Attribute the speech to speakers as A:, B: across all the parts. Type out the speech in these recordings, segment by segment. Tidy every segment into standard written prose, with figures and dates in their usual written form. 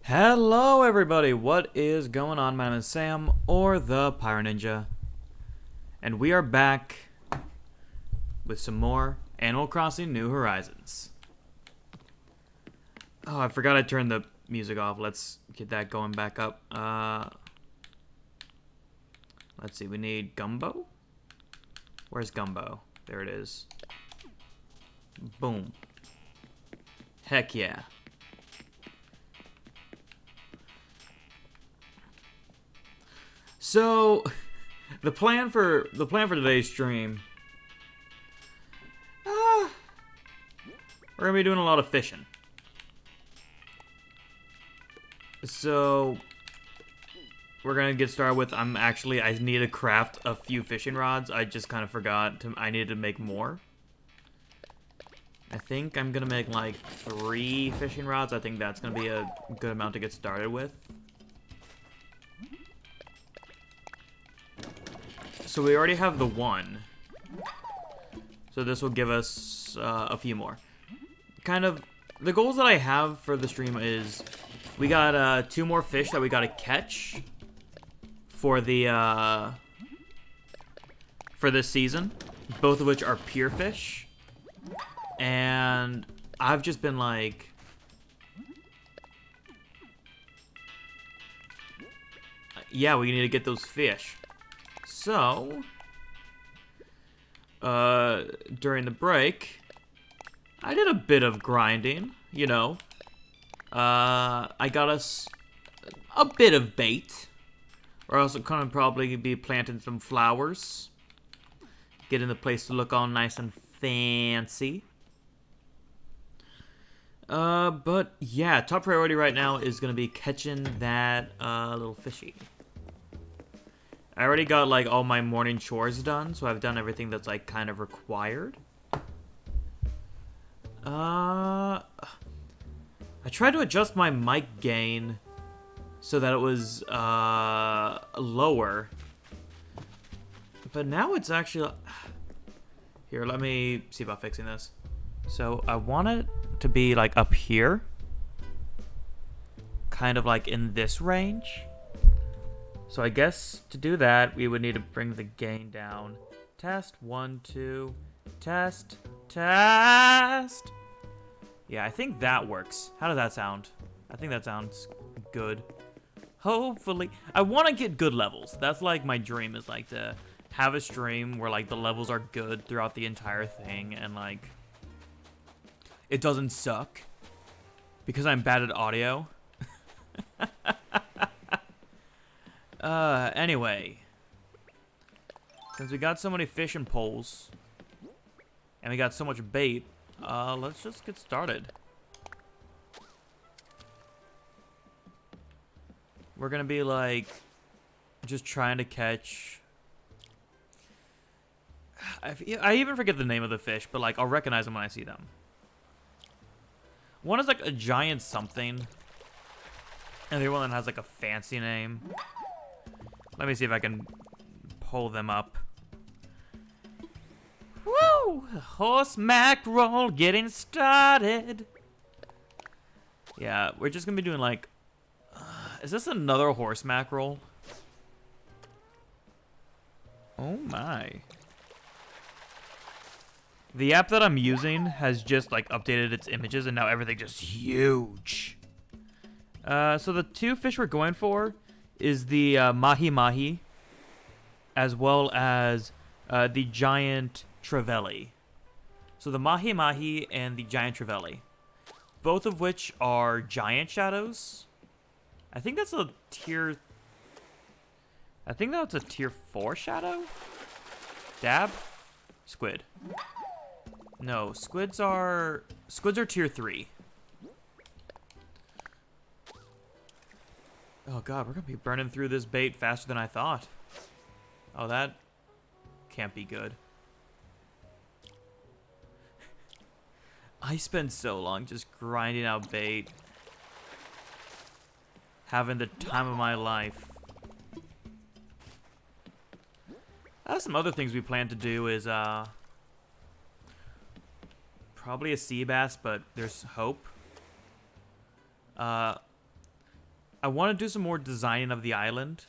A: Hello everybody, what is going on? My name is Sam, or the PyroNinja, and we are back with some more Animal Crossing New Horizons. Oh, I forgot I turned the music off. Let's get that going back up. Let's see, we need Gumbo? Where's Gumbo? There it is. Boom. Heck yeah. So, the plan for today's stream, we're gonna be doing a lot of fishing. So, we're gonna get started with. I need to craft a few fishing rods. I just kind of forgot I needed to make more. I think I'm gonna make like 3 fishing rods. I think that's gonna be a good amount to get started with. So we already have the 1. So this will give us a few more. Kind of, the goals that I have for the stream is, we got 2 more fish that we gotta catch for the for this season, both of which are pier fish. And I've just been like, yeah, we need to get those fish. So, during the break, I did a bit of grinding, you know. I got us a bit of bait. We're also gonna probably be planting some flowers. Getting the place to look all nice and fancy. But yeah, top priority right now is gonna be catching that, little fishy. I already got, like, all my morning chores done, so I've done everything that's, like, kind of required. I tried to adjust my mic gain so that it was, lower. But now it's actually... Here, let me see about fixing this. So, I want it to be, like, up here. Kind of, like, in this range. So I guess to do that, we would need to bring the gain down. Test, 1, 2, test, test. Yeah, I think that works. How does that sound? I think that sounds good. Hopefully. I want to get good levels. That's like my dream, is like to have a stream where like the levels are good throughout the entire thing and like it doesn't suck because I'm bad at audio. Anyway. Since we got so many fishing poles, and we got so much bait, let's just get started. We're gonna be, like, just trying to catch... I even forget the name of the fish, but, like, I'll recognize them when I see them. One is, like, a giant something, and the other one has, like, a fancy name. Let me see if I can pull them up. Woo! Horse mackerel getting started. Yeah, we're just gonna be doing like... is this another horse mackerel? Oh my. The app that I'm using has just like updated its images and now everything just huge. So the 2 fish we're going for is the mahi-mahi, as well as the giant trevally. So the mahi-mahi and the giant trevally, both of which are giant shadows. I think that's a tier... I think that's a tier 4 shadow? Dab? Squid. No, squids are tier 3. Oh god, we're gonna be burning through this bait faster than I thought. Oh, that can't be good. I spent so long just grinding out bait. Having the time of my life. Some other things we plan to do is, probably a sea bass, but there's hope. I want to do some more designing of the island.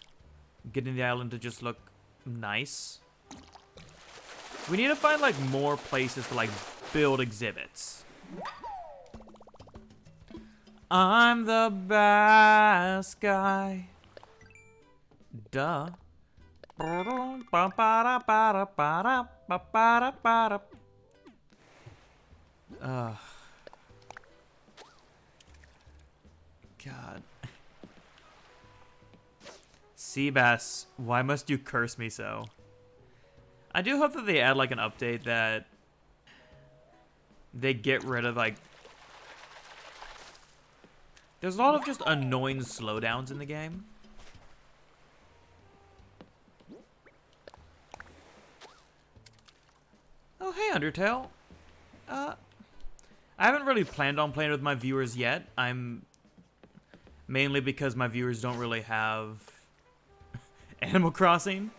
A: Getting the island to just look nice. We need to find, like, more places to, like, build exhibits. I'm the best guy. Duh. God. Seabass, why must you curse me so? I do hope that they add, like, an update that they get rid of, like... There's a lot of just annoying slowdowns in the game. Oh, hey, Undertale. I haven't really planned on playing with my viewers yet. Mainly because my viewers don't really have Animal Crossing.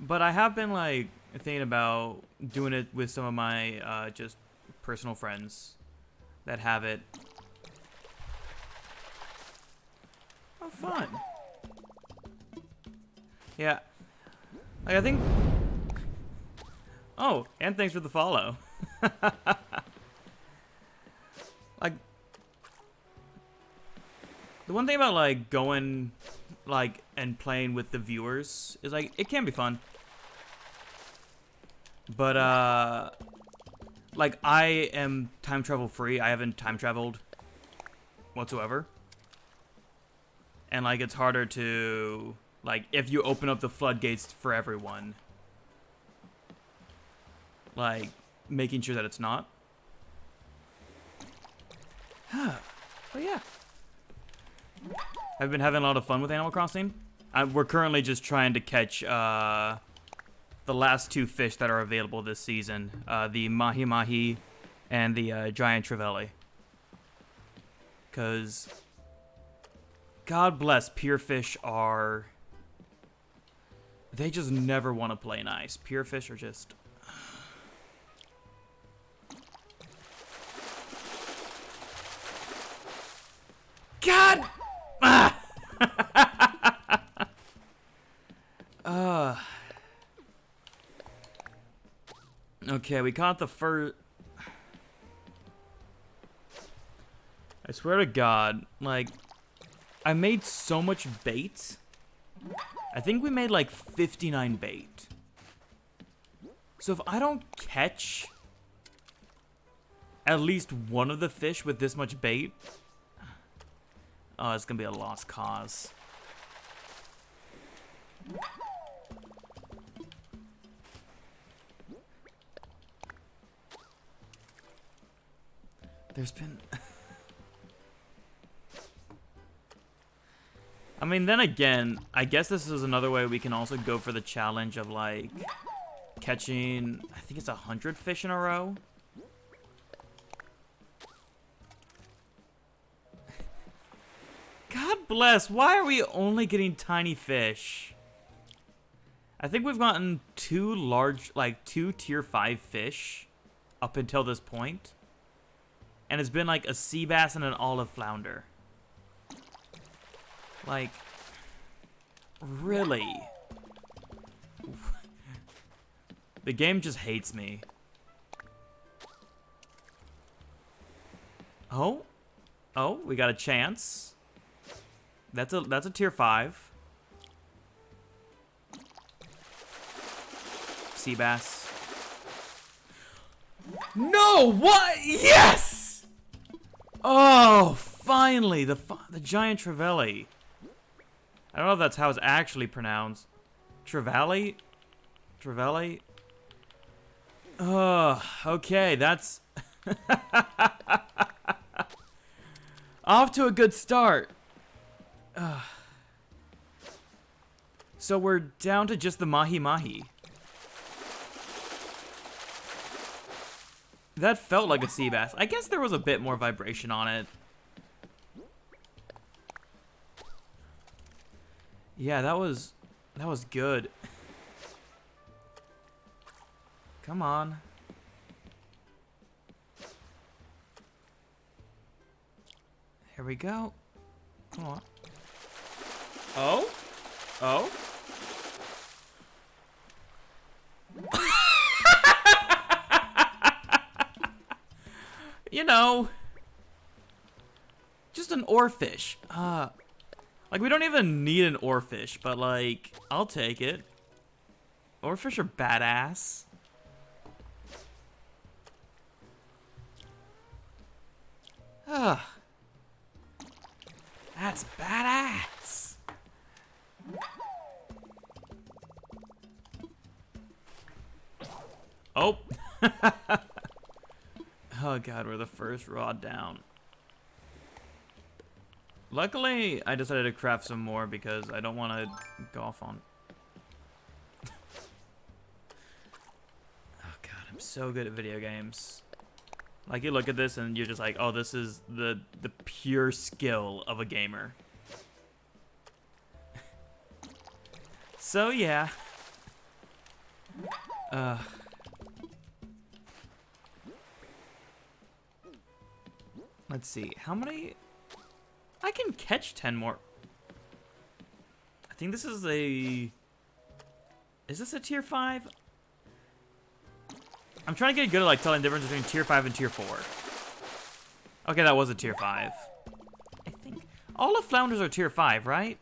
A: But I have been, like, thinking about doing it with some of my, just personal friends that have it. Oh, fun. Yeah. Like, I think... Oh, and thanks for the follow. Like, the one thing about, like, going, like, and playing with the viewers is, like, it can be fun. But, like, I am time travel free. I haven't time traveled whatsoever. And, like, it's harder to, like, if you open up the floodgates for everyone, like, making sure that it's not. But yeah. I've been having a lot of fun with Animal Crossing. We're currently just trying to catch the last two fish that are available this season. The Mahi Mahi and the Giant Trevally. Because, God bless, pier fish are... They just never want to play nice. Pier fish are just... God! Ah! Okay, we caught the first... I swear to God, like, I made so much bait. I think we made like 59 bait. So if I don't catch at least one of the fish with this much bait, oh, it's gonna be a lost cause. There's been... I mean, then again, I guess this is another way we can also go for the challenge of, like, catching, I think it's 100 fish in a row. God bless, why are we only getting tiny fish? I think we've gotten two tier 5 fish up until this point. And it's been like a sea bass and an olive flounder. Like, really? The game just hates me. Oh? Oh, we got a chance. That's a tier 5. Sea bass. No! What? Yes! Oh, finally, the giant trevally. I don't know if that's how it's actually pronounced. Trevally? Trevally? Okay, that's... Off to a good start. So we're down to just the Mahi Mahi. That felt like a sea bass. I guess there was a bit more vibration on it. Yeah, that was good. Come on. Here we go. Oh. Oh? Oh? You know, just an oarfish. Like, we don't even need an oarfish, but, like, I'll take it. Oarfish are badass. That's badass. Oh. Oh god, we're the first rod down. Luckily, I decided to craft some more because I don't want to golf on. Oh god, I'm so good at video games. Like, you look at this and you're just like, oh, this is the pure skill of a gamer. So, yeah. Let's see, how many... I can catch 10 more. I think this is a... Is this a tier 5? I'm trying to get good at, like, telling the difference between tier 5 and tier 4. Okay, that was a tier 5. I think. All the flounders are tier 5, right?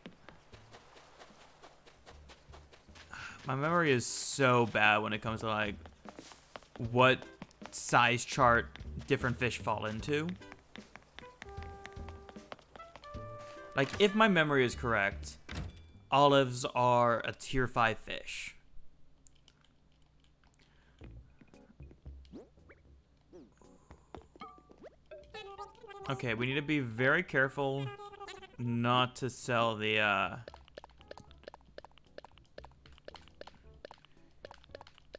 A: My memory is so bad when it comes to, like, what size chart different fish fall into. Like, if my memory is correct, olives are a tier 5 fish. Okay, we need to be very careful not to sell the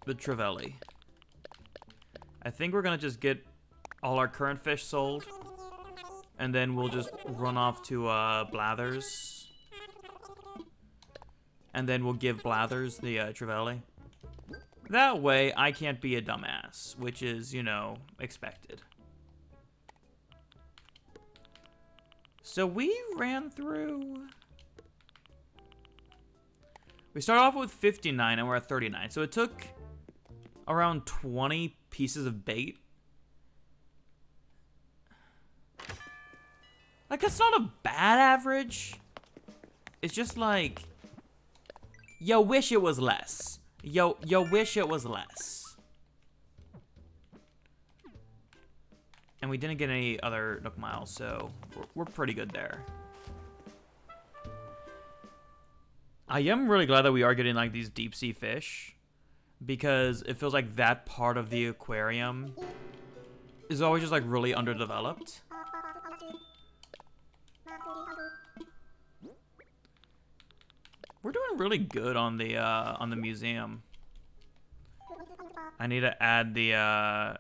A: trevally. I think we're gonna just get all our current fish sold. And then we'll just run off to Blathers. And then we'll give Blathers the trevally. That way, I can't be a dumbass, which is, you know, expected. So we ran through... We started off with 59 and we're at 39. So it took around 20 pieces of bait. Like, that's not a bad average. It's just like, yo wish it was less. Yo wish it was less. And we didn't get any other Nook Miles, so we're pretty good there. I am really glad that we are getting, like, these deep sea fish, because it feels like that part of the aquarium is always just, like, really underdeveloped. We're doing really good on the museum. I need to add the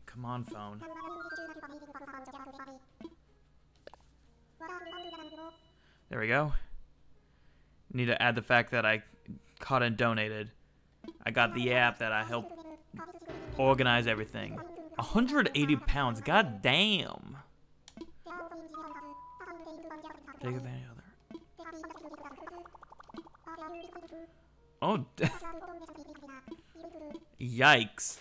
A: come on, phone. There we go. Need to add the fact that I caught and donated. I got the app that I helped organize everything. 180 pounds, god damn. Take advantage of that. Oh, yikes.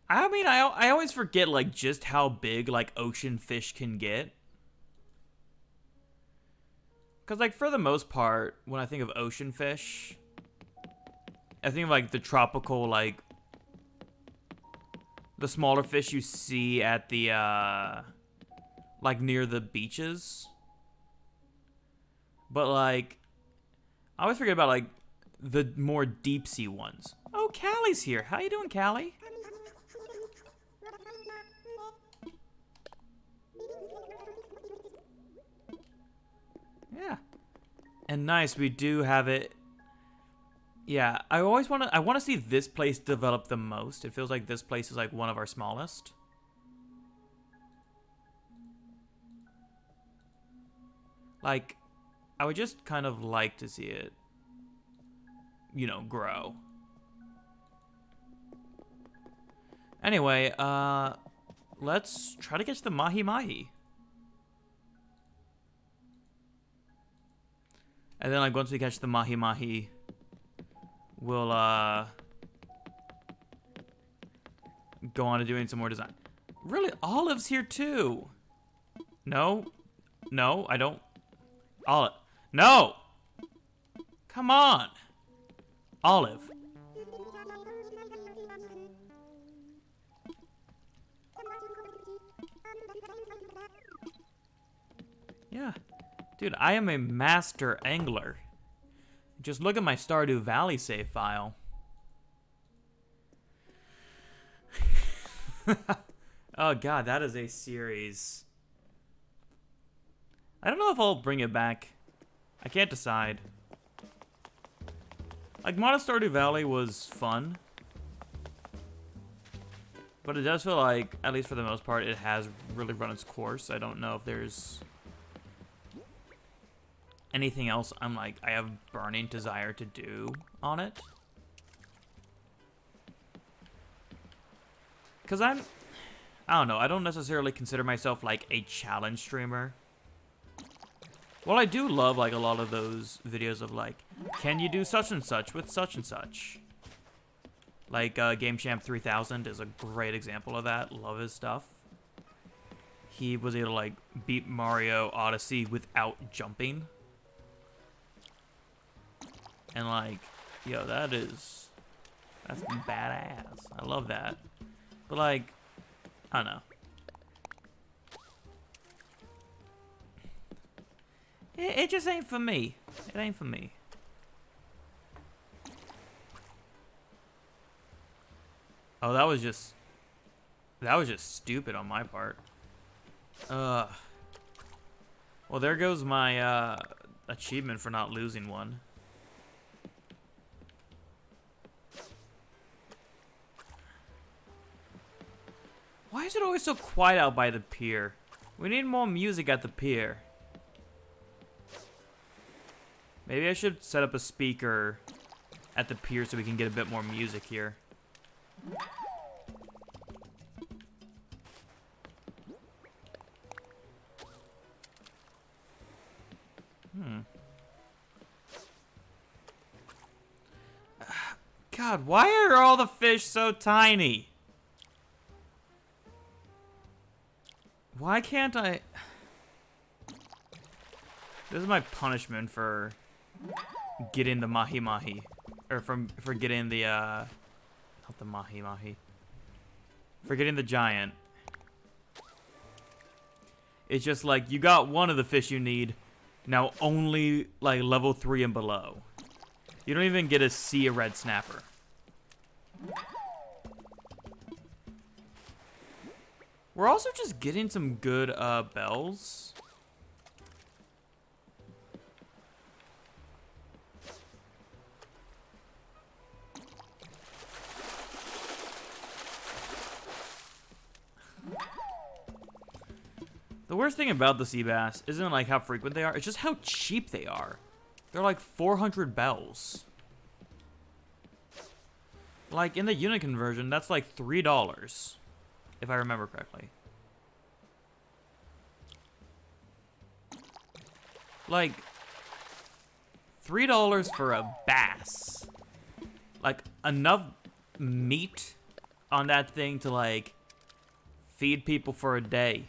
A: I mean, I always forget, like, just how big, like, ocean fish can get. Because, like, for the most part, when I think of ocean fish, I think of, like, the tropical, like, the smaller fish you see at the, like, near the beaches. But, like, I always forget about, like, the more deep sea ones. Oh, Callie's here. How you doing, Callie? Yeah. And nice, we do have it. Yeah, I want to see this place develop the most. It feels like this place is like one of our smallest. Like, I would just kind of like to see it, you know, grow. Anyway, let's try to catch the mahi-mahi. And then, like, once we catch the mahi-mahi, we'll, go on to doing some more design. Really? Olive's here, too. No. No, I don't. Olive. No! Come on! Olive. Yeah. Dude, I am a master angler. Just look at my Stardew Valley save file. Oh god, that is a series. I don't know if I'll bring it back. I can't decide. Like, Modern Stardew Valley was fun. But it does feel like, at least for the most part, it has really run its course. I don't know if there's anything else I have burning desire to do on it. Because I don't know, I don't necessarily consider myself like a challenge streamer. Well, I do love like a lot of those videos of like, can you do such and such with such and such? Like Game Champ 3000 is a great example of that. Love his stuff. He was able to like beat Mario Odyssey without jumping. And like, yo, that's badass. I love that. But like, I don't know. It just ain't for me. It ain't for me. Oh, that was just stupid on my part. Well, there goes my achievement for not losing one. Why is it always so quiet out by the pier? We need more music at the pier. Maybe I should set up a speaker at the pier so we can get a bit more music here. God, why are all the fish so tiny? Why can't I? This is my punishment for getting the mahi-mahi. Or for getting the, not the mahi-mahi. For getting the giant. It's just like, you got one of the fish you need. Now only, like, level 3 and below. You don't even get to see a red snapper. We're also just getting some good, bells. The worst thing about the sea bass isn't like how frequent they are, it's just how cheap they are. They're like 400 bells. Like in the unit conversion, that's like $3, if I remember correctly. Like $3 for a bass. Like enough meat on that thing to like feed people for a day.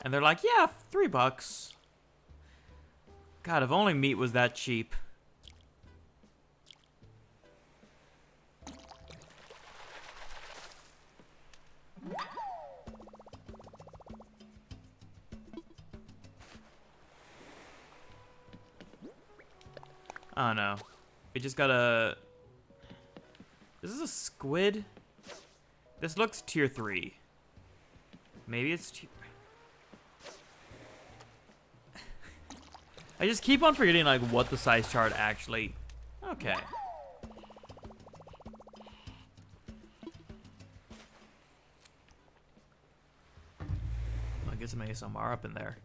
A: And they're like, yeah, $3. God, if only meat was that cheap. I don't know. We just gotta... Is this a squid? This looks tier 3. Maybe it's tier... I just keep on forgetting like what the size chart actually... Okay. I'll get some ASMR up in there.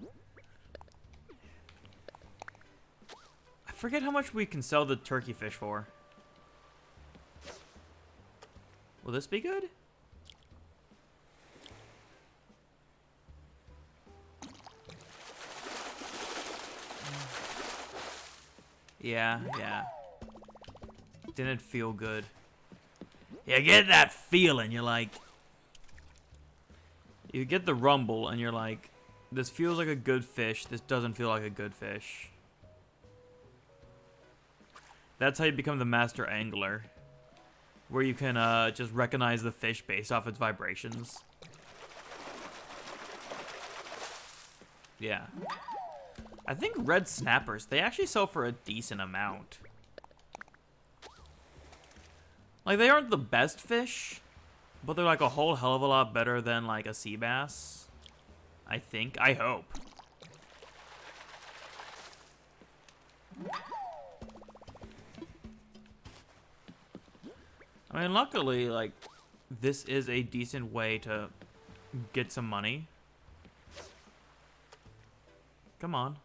A: I forget how much we can sell the turkey fish for. Will this be good? Yeah, yeah. Didn't feel good. You get that feeling, you're like... You get the rumble, and you're like, this feels like a good fish, this doesn't feel like a good fish. That's how you become the master angler. Where you can just recognize the fish based off its vibrations. Yeah. I think red snappers, they actually sell for a decent amount. Like, they aren't the best fish, but they're like a whole hell of a lot better than like a sea bass. I think. I hope. I mean, luckily, like, this is a decent way to get some money. Come on.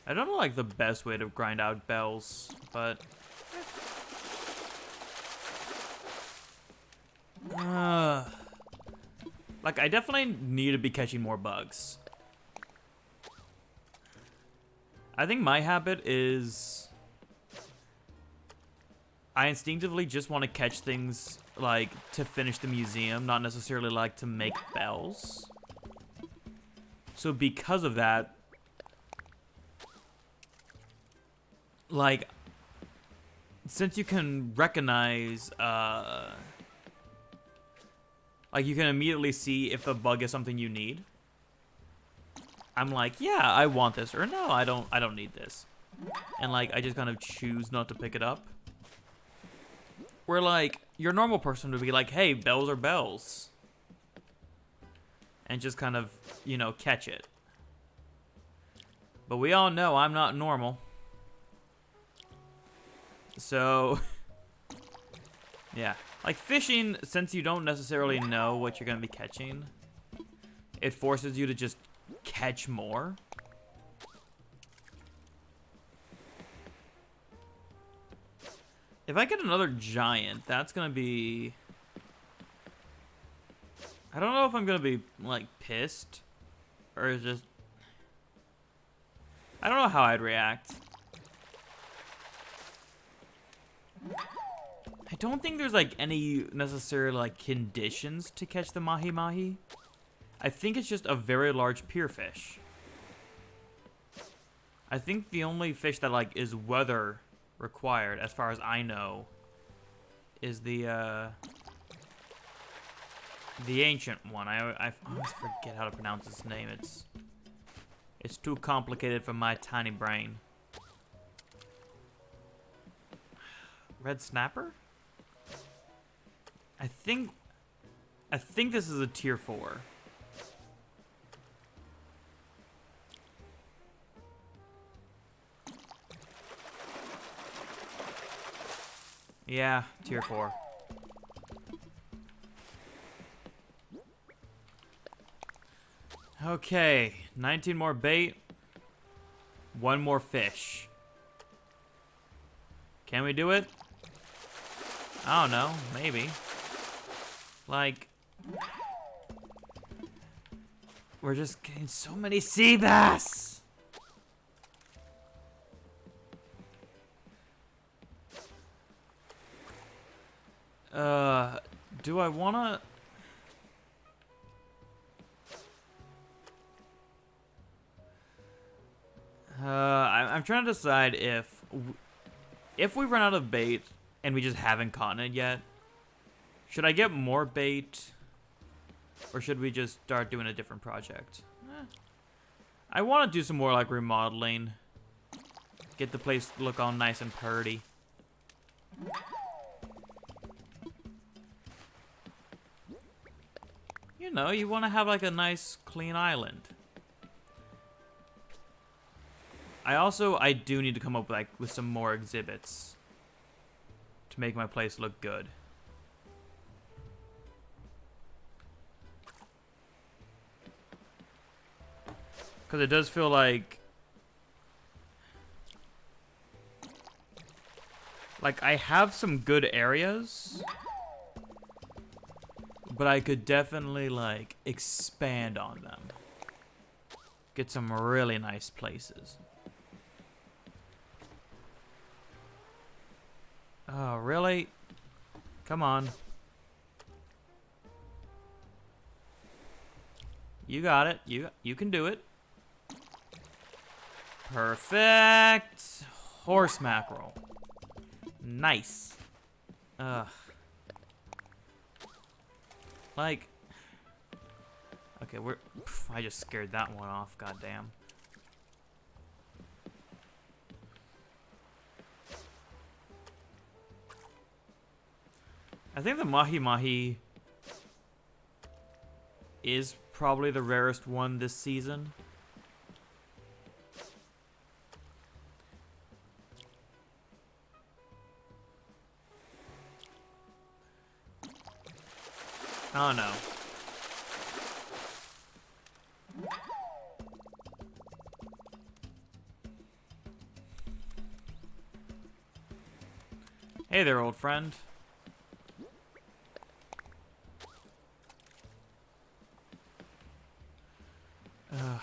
A: I don't know, like, the best way to grind out bells, but... like, I definitely need to be catching more bugs. I think my habit is... I instinctively just want to catch things, like, to finish the museum, not necessarily, like, to make bells. So because of that... Like, since you can recognize, like, you can immediately see if the bug is something you need. I'm like, yeah, I want this, or no, I don't need this. And, like, I just kind of choose not to pick it up. Where, like, your normal person would be like, hey, bells are bells. And just kind of, you know, catch it. But we all know I'm not normal. So, yeah. Like, fishing, since you don't necessarily know what you're going to be catching, it forces you to just catch more. If I get another giant, that's going to be... I don't know if I'm going to be, like, pissed. Or just... I don't know how I'd react. I don't think there's, like, any necessary, like, conditions to catch the mahi-mahi. I think it's just a very large pier fish. I think the only fish that, like, is weather required, as far as I know, is the ancient one. I always forget how to pronounce its name. It's too complicated for my tiny brain. Red snapper? I think this is a tier 4. Yeah, tier 4. Okay, 19 more bait. 1 more fish. Can we do it? I don't know, maybe. Like, we're just getting so many sea bass. Do I wanna? I'm trying to decide if we run out of bait and we just haven't caught it yet. Should I get more bait, or should we just start doing a different project? I want to do some more, like, remodeling. Get the place to look all nice and purty. You know, you want to have, like, a nice, clean island. I do need to come up, like, with some more exhibits to make my place look good. Because it does feel like I have some good areas, but I could definitely, like, expand on them. get some really nice places. Oh, really? Come on. You got it. You can do it. Perfect. Horse mackerel. Nice. Ugh. Like. Okay, I just scared that one off. Goddamn. I think the mahi mahi is probably the rarest one this season. Oh no. Hey there, old friend. Ugh.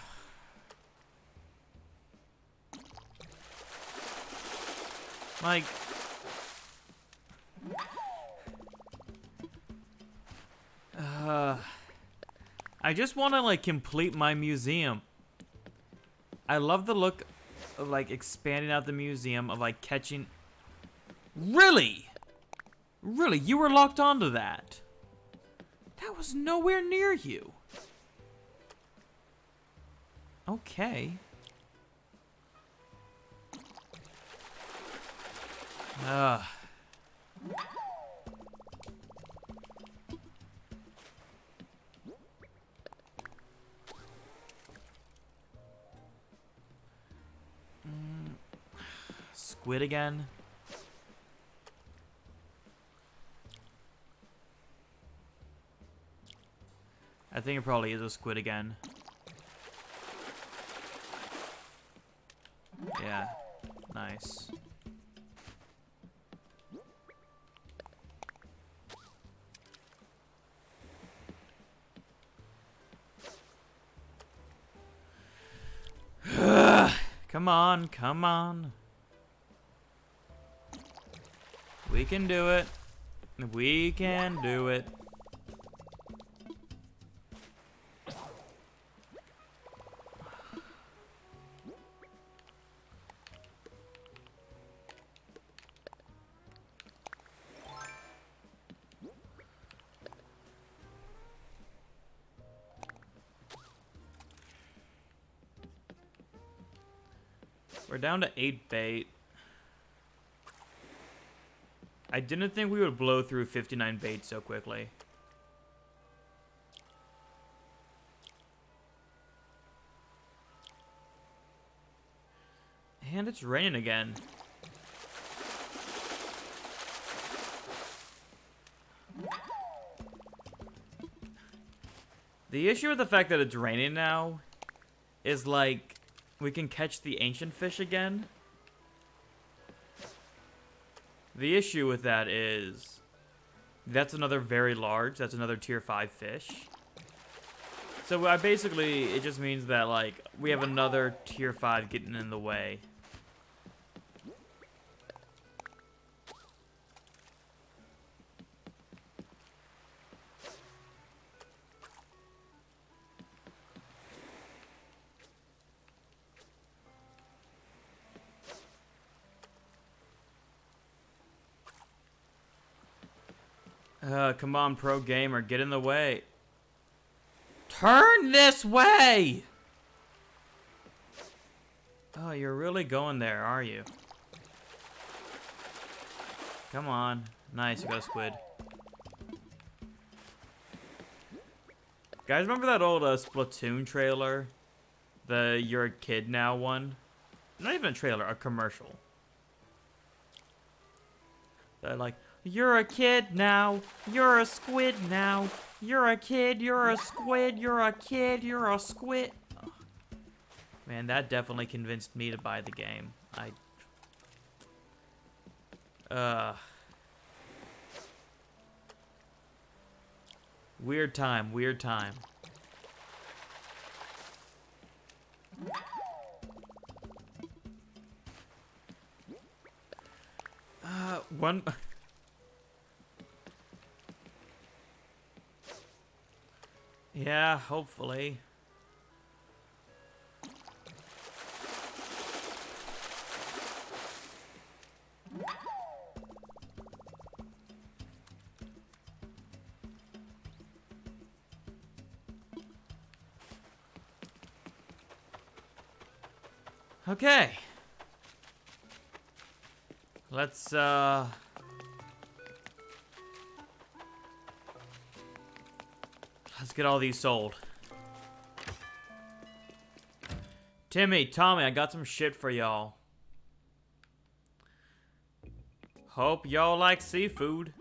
A: Like, I just want to like complete my museum. I love the look of like expanding out the museum, of like catching. Really? Really? You were locked onto that? That was nowhere near you. Okay. Ugh. Squid again? I think it probably is a squid again. Yeah. Nice. Come on, come on. We can do it. We can do it. We're down to 8 bait. I didn't think we would blow through 59 bait so quickly. And it's raining again. The issue with the fact that it's raining now is like we can catch the ancient fish again. The issue with that is that's another very large, that's another tier 5 fish. So I basically, it just means that like we have another tier 5 getting in the way. Come on, pro gamer, get in the way. Turn this way! Oh, you're really going there, are you? Come on. Nice, you got a squid. Guys, remember that old Splatoon trailer? The You're a Kid Now one? Not even a trailer, a commercial. That like, you're a kid now, you're a squid now, you're a kid, you're a squid, you're a kid, you're a squid. Oh, man, that definitely convinced me to buy the game. Weird time, weird time. One... Yeah, hopefully. Okay. Let's get all these sold. Timmy, Tommy, I got some shit for y'all. Hope y'all like seafood.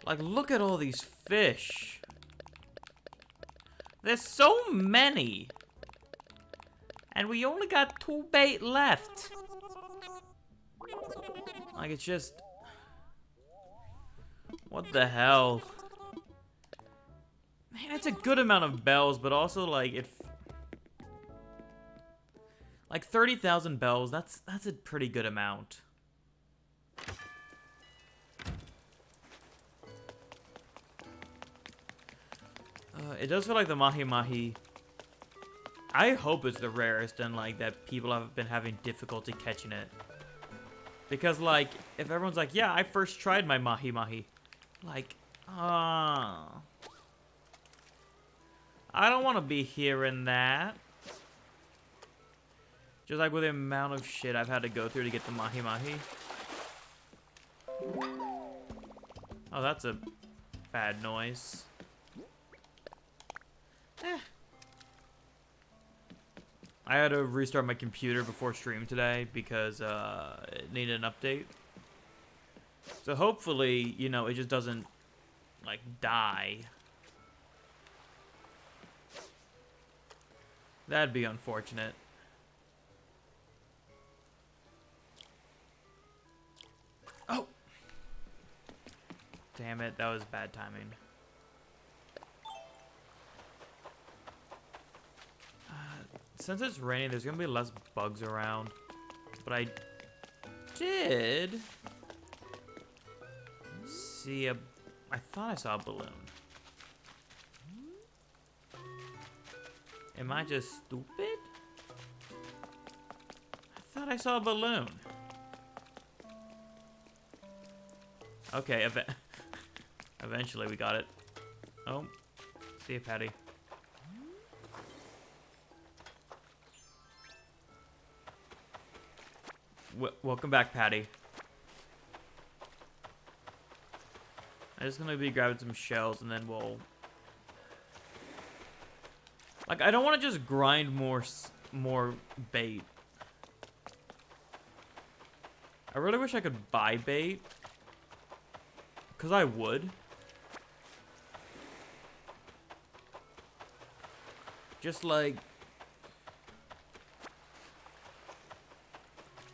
A: Like, look at all these fish. There's so many. And we only got 2 bait left. Like, it's just... What the hell? Man, it's a good amount of bells, but also, like, like, 30,000 bells, that's a pretty good amount. It does feel like the Mahi Mahi... I hope it's the rarest and, like, that people have been having difficulty catching it. Because, like, if everyone's like, yeah, I first tried my Mahi Mahi. Like, I don't want to be hearing that. Just, like, with the amount of shit I've had to go through to get the Mahi Mahi. Oh, that's a bad noise. I had to restart my computer before stream today because it needed an update. So hopefully, you know, it just doesn't, like, die. That'd be unfortunate. Oh! Damn it, that was bad timing. Since it's raining, there's gonna be less bugs around. But I did see a... I thought I saw a balloon. Am I just stupid? I thought I saw a balloon. Okay, eventually we got it. Oh, see you, Patty. Welcome back, Patty. I'm just gonna be grabbing some shells and then we'll... Like, I don't want to just grind more bait. I really wish I could buy bait. Because I would. Just like...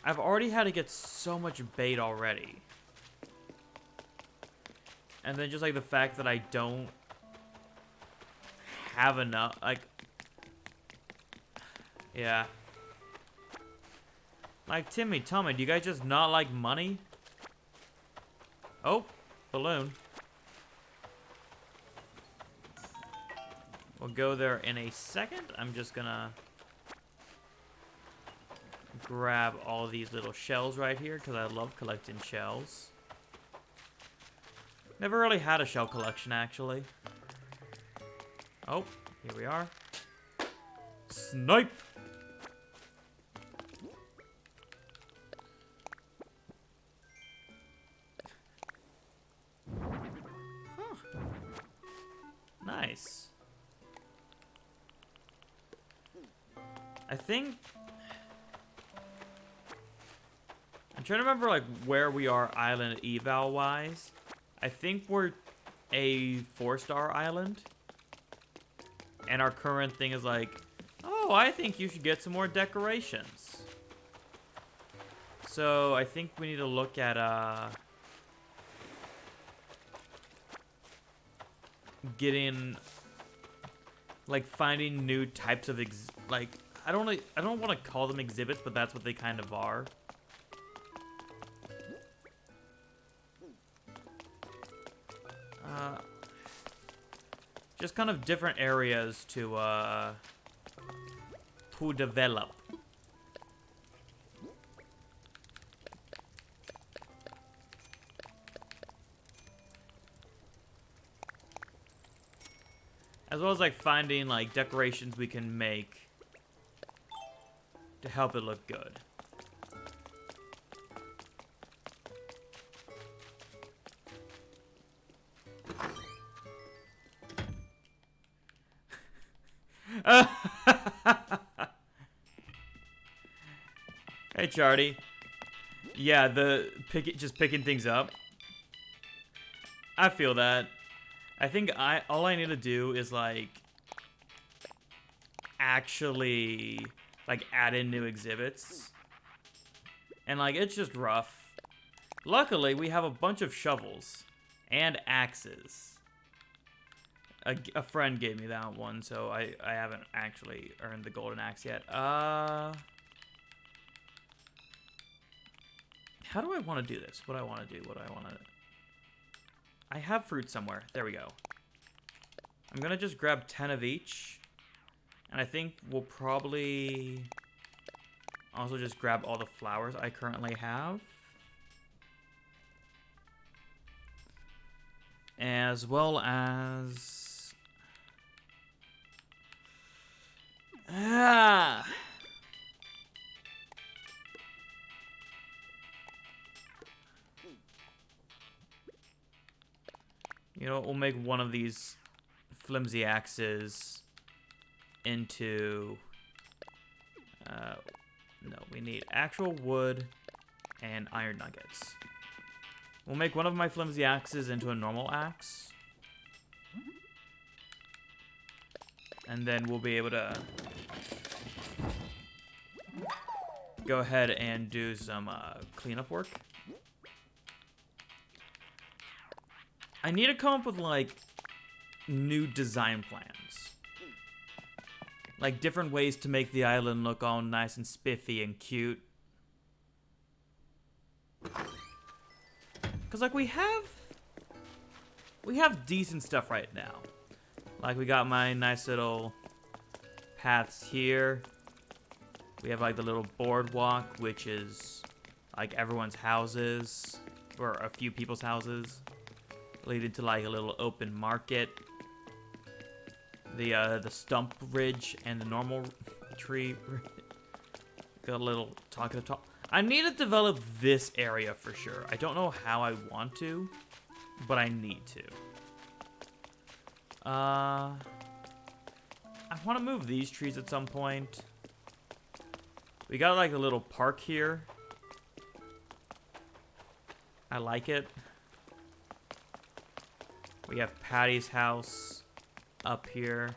A: I've already had to get so much bait already. And then just like the fact that I don't have enough, like... Yeah. Like, Timmy, Tommy, do you guys just not like money? Oh, balloon. We'll go there in a second. I'm just gonna grab all these little shells right here because I love collecting shells. Never really had a shell collection, actually. Oh, here we are. Snipe! Huh. Nice. I think... I'm trying to remember, like, where we are island eval-wise. I think we're a 4-star island. And our current thing is like, oh, I think you should get some more decorations. So I think we need to look at getting like finding new types of like I don't want to call them exhibits, but that's what they kind of are. Just kind of different areas to develop. As well as like finding like decorations we can make to help it look good. Hey, Chardy. Yeah, just picking things up. I feel that. I think all I need to do is like actually like add in new exhibits. And like it's just rough. Luckily, we have a bunch of shovels and axes. A friend gave me that one, so I haven't actually earned the golden axe yet. How do I want to do this? What do I want to do? I have fruit somewhere. There we go. I'm gonna just grab 10 of each. And I think we'll probably also just grab all the flowers I currently have. As well as... You know, we'll make one of these flimsy axes into... no, we need actual wood and iron nuggets. We'll make one of my flimsy axes into a normal axe. And then we'll be able to go ahead and do some cleanup work. I need to come up with, like, new design plans. Like, different ways to make the island look all nice and spiffy and cute. Because, like, we have decent stuff right now. Like, we got my nice little paths here. We have, like, the little boardwalk, which is, like, everyone's houses. Or a few people's houses. Leading to, like, a little open market. The stump ridge and the normal tree. Got a little talk at the top. I need to develop this area for sure. I don't know how I want to, but I need to. I want to move these trees at some point. We got, like, a little park here. I like it. We have Patty's house up here.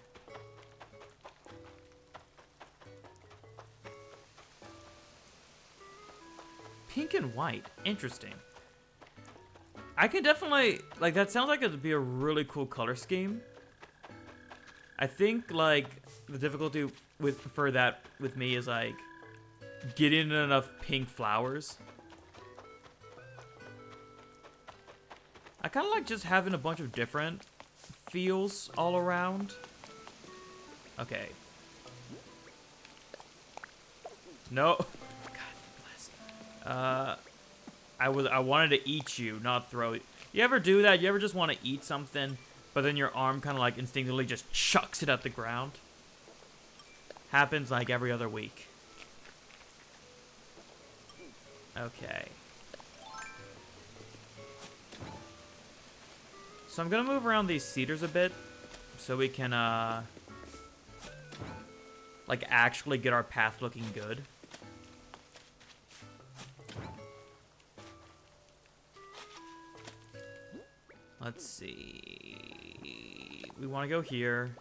A: Pink and white. Interesting. I can definitely... Like, that sounds like it would be a really cool color scheme. I think, like, the difficulty for that with me is, like, getting enough pink flowers. I kind of like just having a bunch of different feels all around. Okay. No. God bless. I wanted to eat you, not throw you. You ever do that? You ever just want to eat something, but then your arm kind of like instinctively just chucks it at the ground? Happens like every other week. Okay. So I'm gonna move around these cedars a bit so we can like actually get our path looking good. Let's see. We want to go here.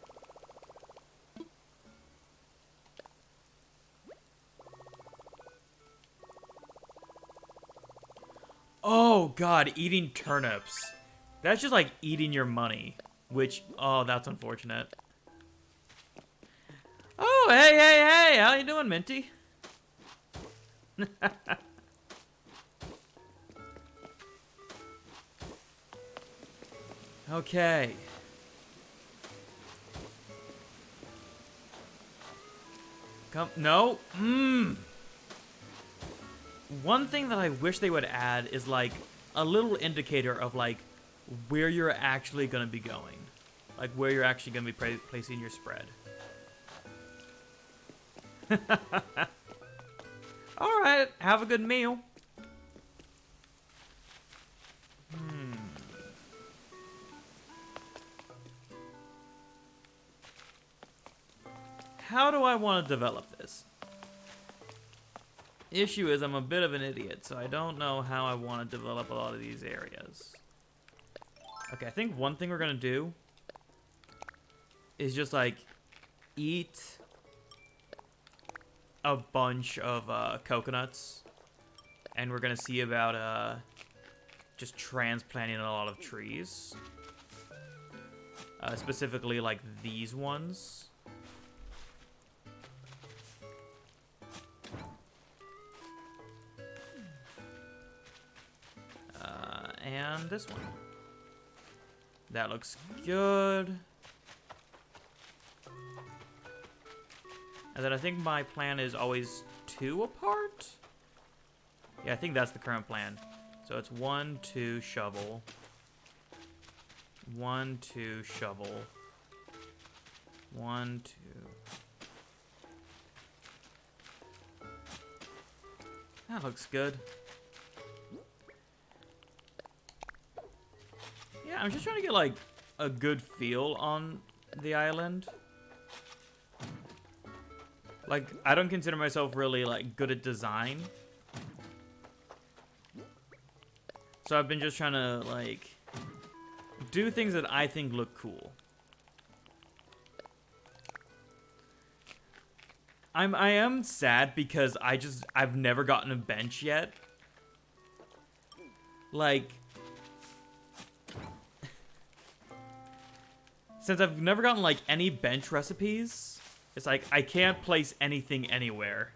A: Oh, God, eating turnips. That's just like eating your money. Which, oh, that's unfortunate. Oh, hey, hey, hey, how you doing, Minty? Okay. Come, no. One thing that I wish they would add is like a little indicator of like where you're actually going to be going. Like where you're actually going to be placing your spread. Alright, have a good meal. How do I want to develop this? Issue is I'm a bit of an idiot, so I don't know how I want to develop a lot of these areas. Okay, I think one thing we're going to do is just like eat a bunch of coconuts, and we're going to see about just transplanting a lot of trees. Specifically like these ones. And this one. That looks good. And then I think my plan is always 2 apart? Yeah, I think that's the current plan. So it's 1, 2, shovel. 1, 2, shovel. 1, 2. That looks good. Yeah, I'm just trying to get, like, a good feel on the island. Like, I don't consider myself really, like, good at design. So I've been just trying to, like, do things that I think look cool. I am sad because I've never gotten a bench yet. Like... Since I've never gotten, like, any bench recipes, it's like, I can't place anything anywhere.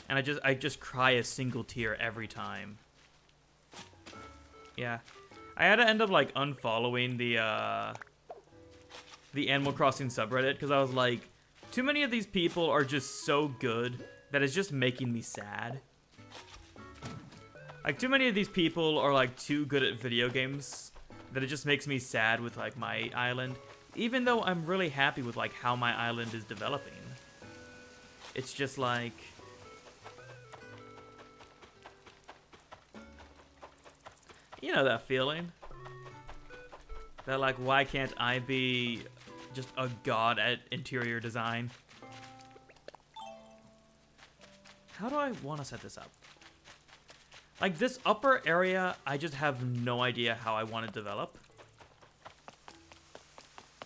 A: And I just cry a single tear every time. Yeah. I had to end up, like, unfollowing the Animal Crossing subreddit, because I was like, too many of these people are just so good that it's just making me sad. Like, too many of these people are, like, too good at video games that it just makes me sad with, like, my island. Even though I'm really happy with, like, how my island is developing. It's just, like... You know that feeling? That, like, why can't I be just a god at interior design? How do I want to set this up? Like, this upper area, I just have no idea how I want to develop.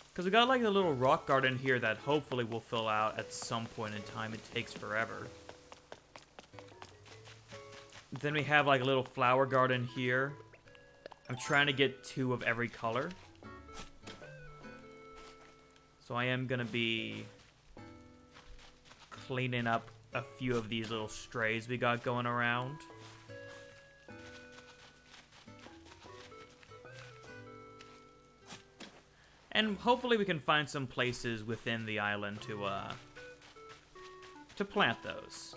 A: Because we got, like, a little rock garden here that hopefully will fill out at some point in time. It takes forever. Then we have, like, a little flower garden here. I'm trying to get 2 of every color. So I am going to be cleaning up a few of these little strays we got going around. And hopefully we can find some places within the island to plant those.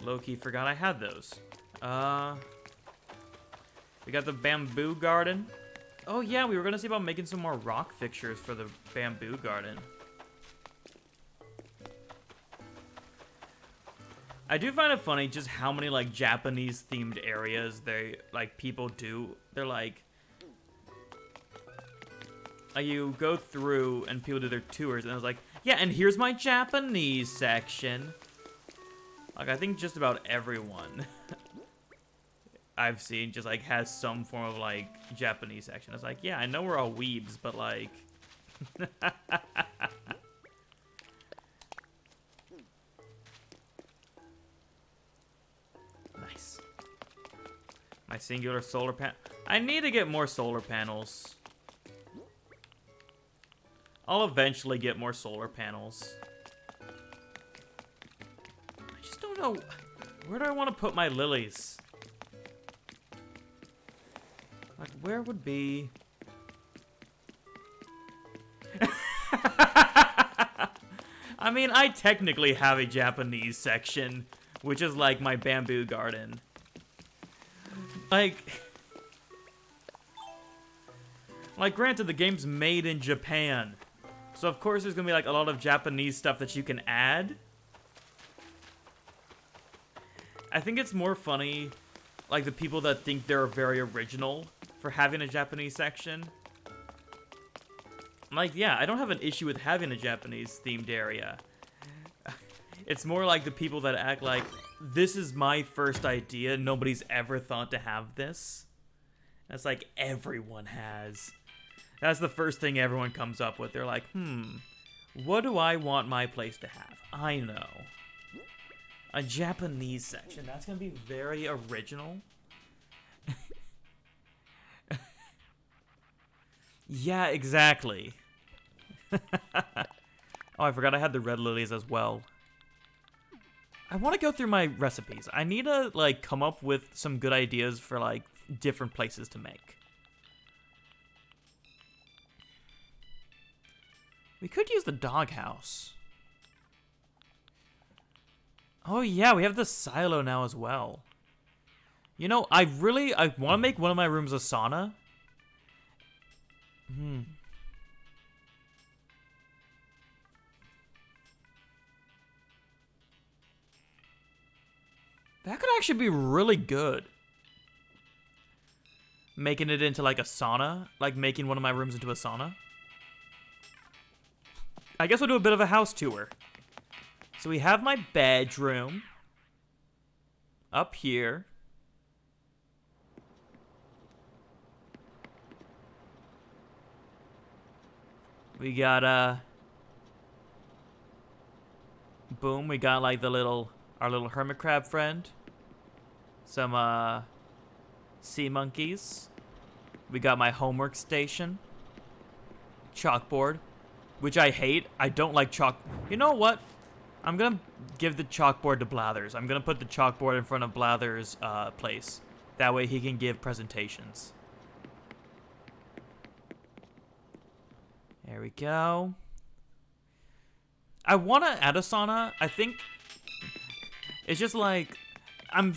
A: Low-key forgot I had those. We got the bamboo garden. Oh yeah, we were gonna see about making some more rock fixtures for the bamboo garden. I do find it funny just how many, like, Japanese themed areas people do. They're like you go through and people do their tours and it's like, yeah, and here's my Japanese section. Like, I think just about everyone I've seen just, like, has some form of, like, Japanese section. It's like, yeah, I know we're all weebs, but, like... Nice. My singular solar panel. I need to get more solar panels. I'll eventually get more solar panels. I just don't know. Where do I want to put my lilies? Like, where would be... I mean, I technically have a Japanese section, which is like my bamboo garden. Like, granted, the game's made in Japan. So, of course, there's gonna be, like, a lot of Japanese stuff that you can add. I think it's more funny, like, the people that think they're very original for having a Japanese section. Like, yeah, I don't have an issue with having a Japanese-themed area. It's more like the people that act like, this is my first idea, nobody's ever thought to have this. That's like, everyone has. That's the first thing everyone comes up with. They're like, what do I want my place to have? I know. A Japanese section. That's gonna be very original. Yeah, exactly. Oh, I forgot I had the red lilies as well. I want to go through my recipes. I need to, like, come up with some good ideas for, like, different places to make. We could use the doghouse. Oh, yeah, we have the silo now as well. You know, I want to make one of my rooms a sauna. That could actually be really good. Making it into, like, a sauna. Like, making one of my rooms into a sauna. I guess we'll do a bit of a house tour. So we have my bedroom. Up here. We got, boom, we got, like, our little hermit crab friend. Some, sea monkeys. We got my homework station. Chalkboard. Which I hate. I don't like chalk. You know what? I'm gonna give the chalkboard to Blathers. I'm gonna put the chalkboard in front of Blathers' place. That way he can give presentations. There we go. I want to add a sauna. I think it's just like I'm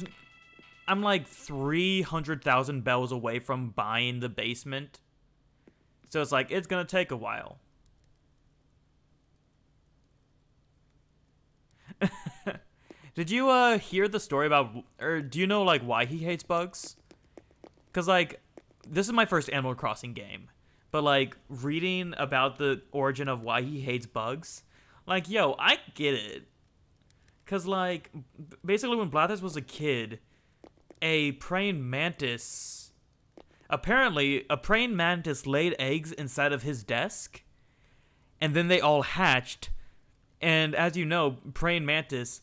A: like 300,000 bells away from buying the basement. So it's like it's going to take a while. Did you hear the story about, or do you know, like, why he hates bugs? Because, like, this is my first Animal Crossing game. But, like, reading about the origin of why he hates bugs, like, yo, I get it. Because, like, basically when Blathers was a kid, a praying mantis... Apparently, a praying mantis laid eggs inside of his desk, and then they all hatched. And as you know, praying mantis,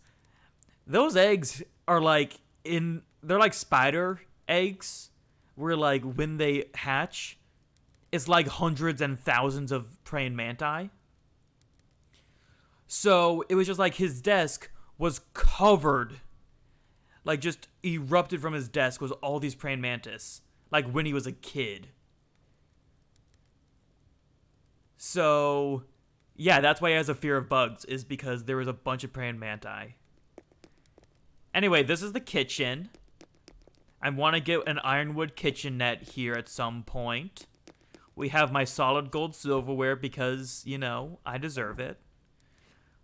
A: those eggs are like they're like spider eggs, where like when they hatch, it's like hundreds and thousands of praying manti. So it was just like his desk was covered, like just erupted from his desk was all these praying mantis, like when he was a kid. So yeah, that's why he has a fear of bugs, is because there was a bunch of praying manti. Anyway, this is the kitchen. I want to get an ironwood kitchenette here at some point. We have my solid gold silverware because, you know, I deserve it.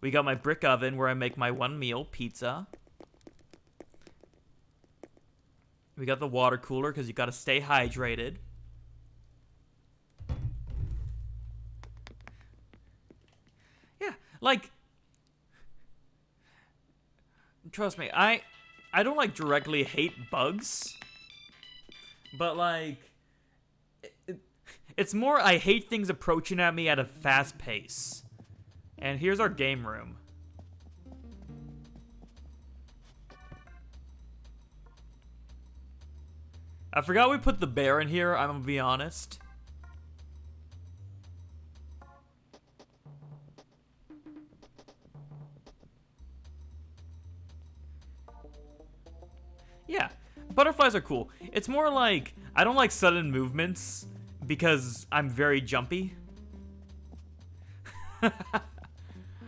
A: We got my brick oven where I make my one meal pizza. We got the water cooler because you got to stay hydrated. Yeah, like, trust me, I don't like directly hate bugs, but like it's more I hate things approaching at me at a fast pace. And here's our game room. I forgot we put the bear in here, I'm gonna be honest. Yeah, butterflies are cool. It's more like, I don't like sudden movements because I'm very jumpy.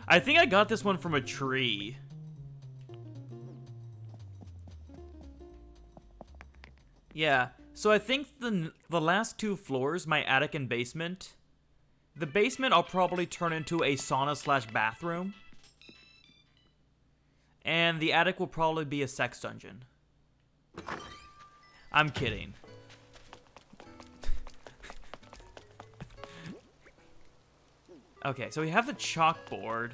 A: I think I got this one from a tree. Yeah, so I think the last 2 floors, my attic and basement, the basement I'll probably turn into a sauna/bathroom. And the attic will probably be a sex dungeon. I'm kidding. Okay, so we have the chalkboard.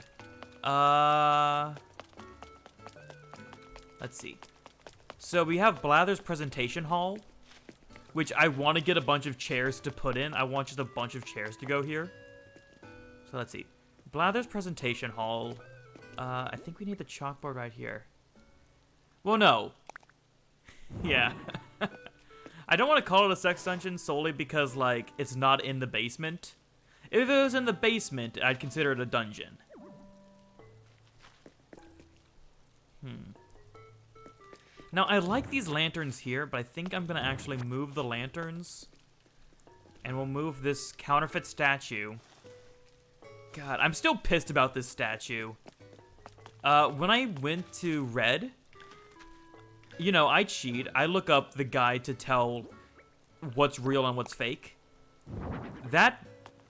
A: Let's see. So we have Blather's presentation hall, which I want to get a bunch of chairs to put in. I want just a bunch of chairs to go here. So let's see. Blather's presentation hall. I think we need the chalkboard right here. Well, no. Yeah. I don't want to call it a sex dungeon solely because, like, it's not in the basement. If it was in the basement, I'd consider it a dungeon. Now, I like these lanterns here, but I think I'm going to actually move the lanterns. And we'll move this counterfeit statue. God, I'm still pissed about this statue. When I went to Red, you know, I cheat. I look up the guide to tell what's real and what's fake. That,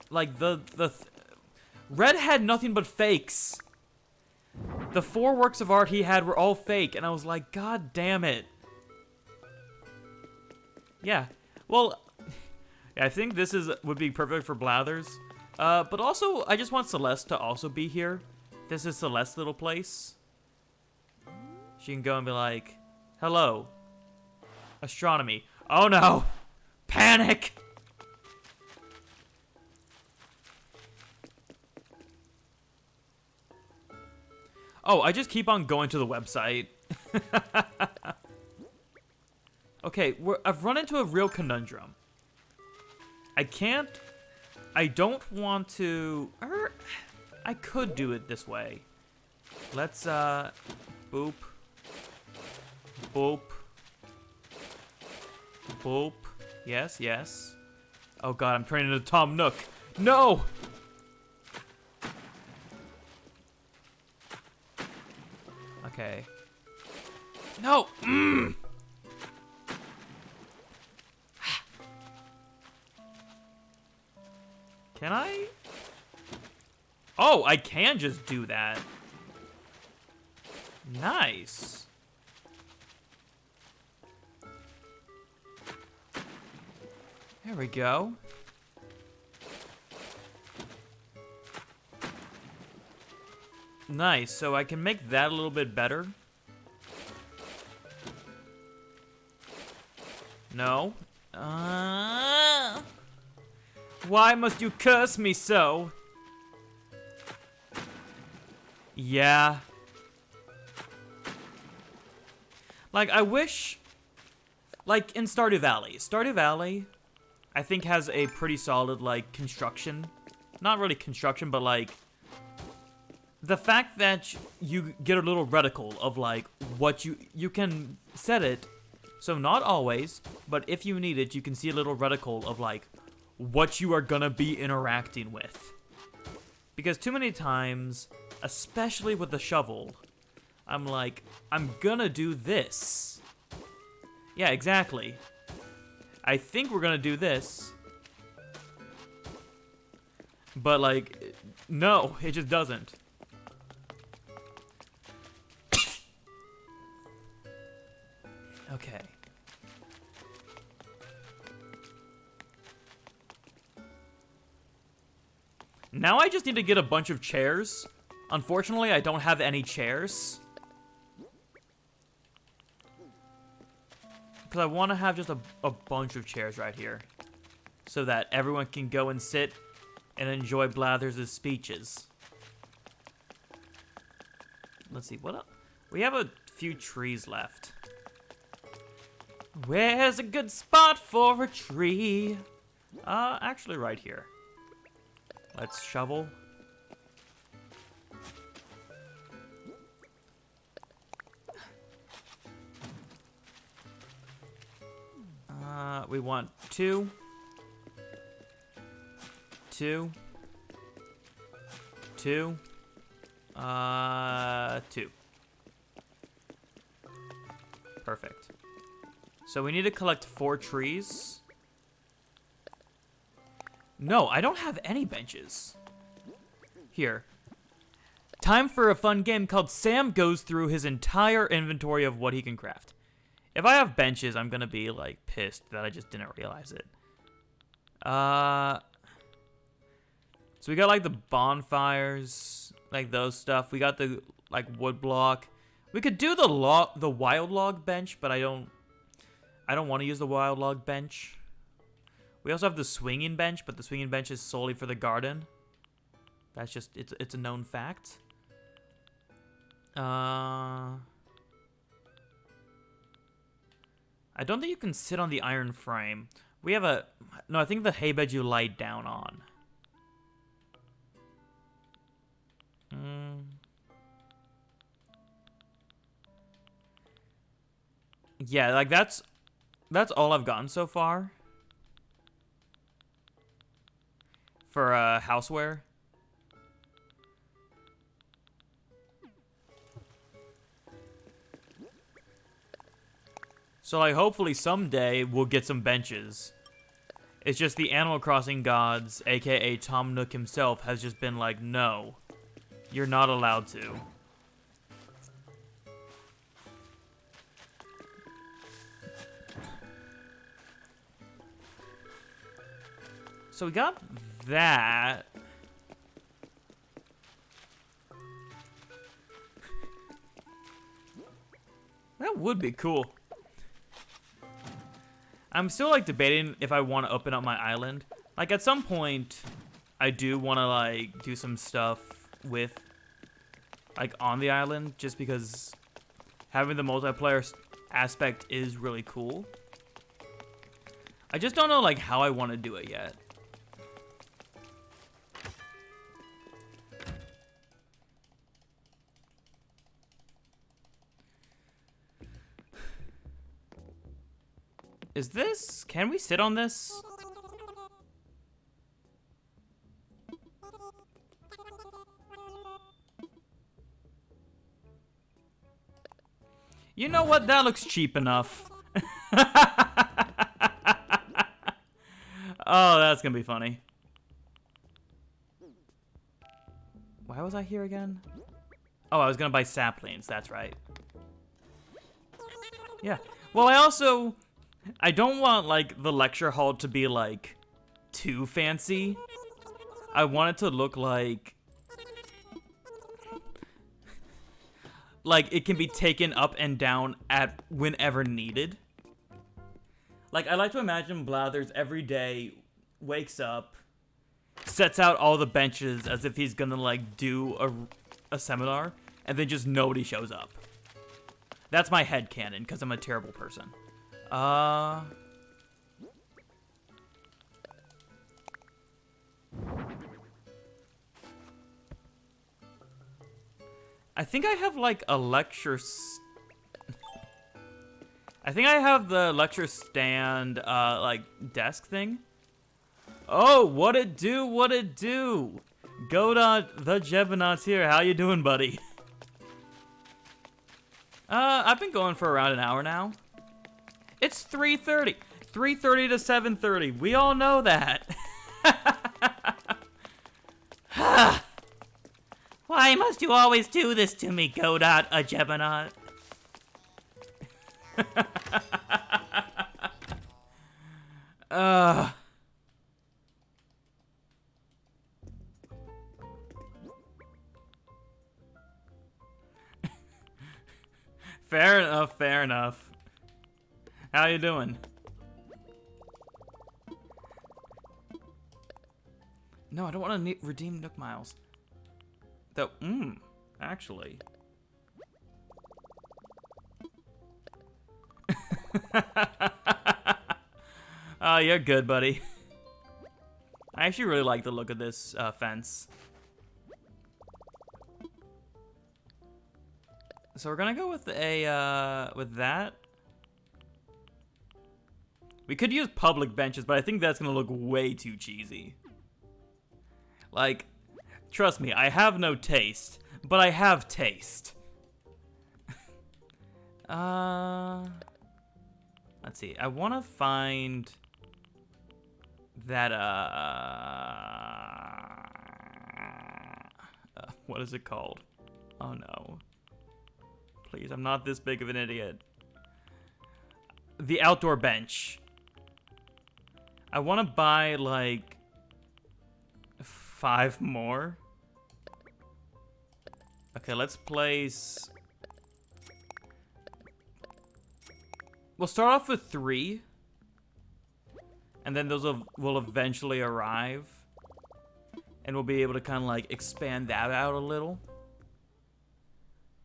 A: like, Red had nothing but fakes. The 4 works of art he had were all fake, and I was like, God damn it. Yeah, well, I think this would be perfect for Blathers. But also, I just want Celeste to also be here. This is Celeste's little place. She can go and be like, hello, astronomy. Oh no, panic. Oh, I just keep on going to the website. Okay, I've run into a real conundrum. I don't want to... I could do it this way. Let's, boop. Boop. Boop. Yes, yes. Oh god, I'm turning into Tom Nook. No! Okay. No! Mm! Can I? Oh, I can just do that. Nice. There we go. Nice, so I can make that a little bit better. No. Why must you curse me so? Yeah. Like, I wish... Like, in Stardew Valley. Stardew Valley, I think, has a pretty solid, like, construction. Not really construction, but, like... The fact that you get a little reticle of, like, what you can set it, so not always, but if you need it, you can see a little reticle of, like, what you are gonna be interacting with. Because too many times, especially with the shovel, I'm like, I'm gonna do this. Yeah, exactly. I think we're gonna do this. But, like, no, it just doesn't. Okay. Now I just need to get a bunch of chairs. Unfortunately, I don't have any chairs. Because I want to have just a bunch of chairs right here. So that everyone can go and sit and enjoy Blathers' speeches. Let's see, what else? We have a few trees left. Where's a good spot for a tree? Actually right here. Let's shovel. We want 2. 2. 2. 2. Perfect. So we need to collect 4 trees. No, I don't have any benches. Here. Time for a fun game called Sam Goes Through His Entire Inventory of What He Can Craft. If I have benches, I'm gonna be, like, pissed that I just didn't realize it. So we got, like, the bonfires, like, those stuff. We got the, like, wood block. We could do the wild log bench, but I don't want to use the wild log bench. We also have the swinging bench, but the swinging bench is solely for the garden. That's just, it's a known fact. I don't think you can sit on the iron frame. We have no, I think the hay bed you lie down on. Yeah, like that's all I've gotten so far. For houseware. So, like, hopefully someday we'll get some benches. It's just the Animal Crossing gods, aka Tom Nook himself, has just been like, no, you're not allowed to. So we got that. That would be cool. I'm still, like, debating if I want to open up my island. Like, at some point, I do want to, like, do some stuff with, like, on the island, just because having the multiplayer aspect is really cool. I just don't know, like, how I want to do it yet. Is this... Can we sit on this? You know what? That looks cheap enough. Oh, that's gonna be funny. Why was I here again? Oh, I was gonna buy saplings. That's right. Yeah. Well, I don't want, like, the lecture hall to be, like, too fancy. I want it to look like it can be taken up and down at whenever needed. Like, I like to imagine Blathers every day wakes up, sets out all the benches as if he's gonna, like, do a seminar, and then just nobody shows up. That's my headcanon, because I'm a terrible person. I think I have, like, a lecture... I think I have the lecture stand, like, desk thing. Oh, what it do, what it do? Godot the Jebanaut's here. How you doing, buddy? I've been going for around an hour now. It's 3:30. 3:30 to 7:30. We all know that. Why must you always do this to me, Godot a Jebanaut? Fair enough, fair enough. How you doing? No, I don't want to redeem Nook Miles. Though, actually. Oh, you're good, buddy. I actually really like the look of this fence. So we're gonna go with with that. We could use public benches, but I think that's gonna look way too cheesy. Like, trust me, I have no taste, but I have taste. Let's see. I want to find that, what is it called? Oh no. Please, I'm not this big of an idiot. The outdoor bench. I want to buy, like, 5 more. Okay, let's place... We'll start off with 3. And then those will eventually arrive. And we'll be able to kind of, like, expand that out a little.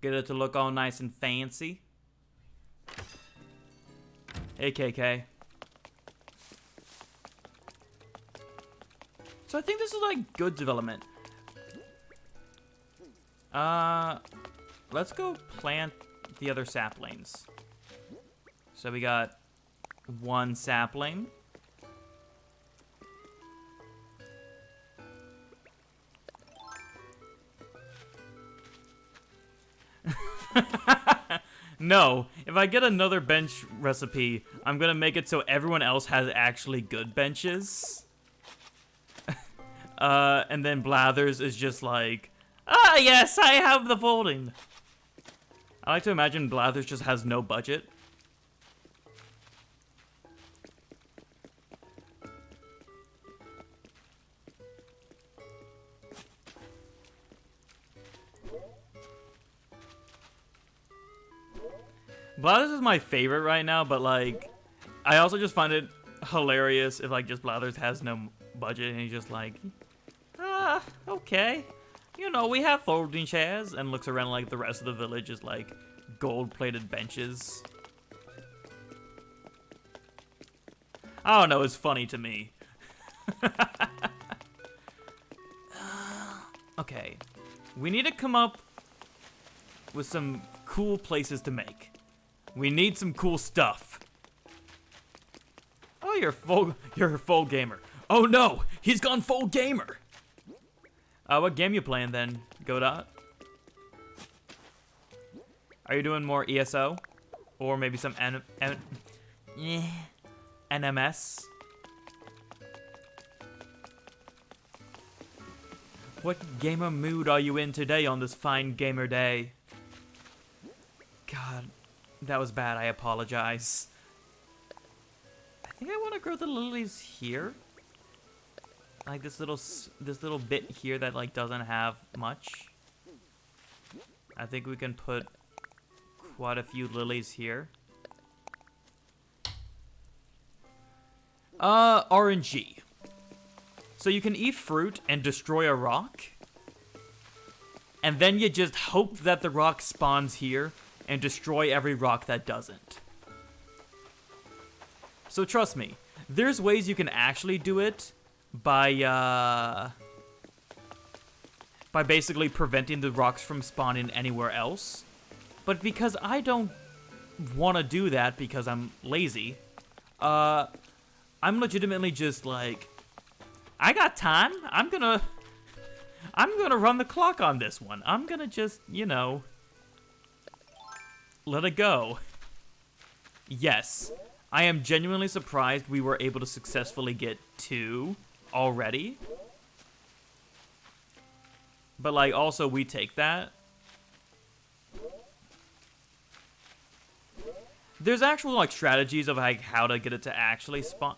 A: Get it to look all nice and fancy. Hey, KK. So I think this is, like, good development. Let's go plant the other saplings. So we got 1 sapling. No, if I get another bench recipe, I'm gonna make it so everyone else has actually good benches. And then Blathers is just like, ah, yes, I have the folding. I like to imagine Blathers just has no budget. Blathers is my favorite right now, but, like, I also just find it hilarious if, like, just Blathers has no budget and he's just like, ah, okay. You know, we have folding chairs, and looks around like the rest of the village is, like, gold-plated benches. I don't know, it's funny to me. Okay. We need to come up with some cool places to make. We need some cool stuff. Oh, you're a full gamer. Oh no, he's gone full gamer. What game you playing then, Godot? Are you doing more ESO? Or maybe some NMS? What gamer mood are you in today on this fine gamer day? God, that was bad, I apologize. I think I want to grow the lilies here. Like this little bit here that like doesn't have much. I think we can put quite a few lilies here. RNG. So you can eat fruit and destroy a rock. And then you just hope that the rock spawns here and destroy every rock that doesn't. So trust me, there's ways you can actually do it by basically preventing the rocks from spawning anywhere else. But because I don't want to do that because I'm lazy, I'm legitimately just like, I got time. I'm gonna run the clock on this one. I'm gonna just, you know, let it go. Yes, I am genuinely surprised we were able to successfully get 2 already. But, like, also, we take that. There's actual, like, strategies of, like, how to get it to actually spawn.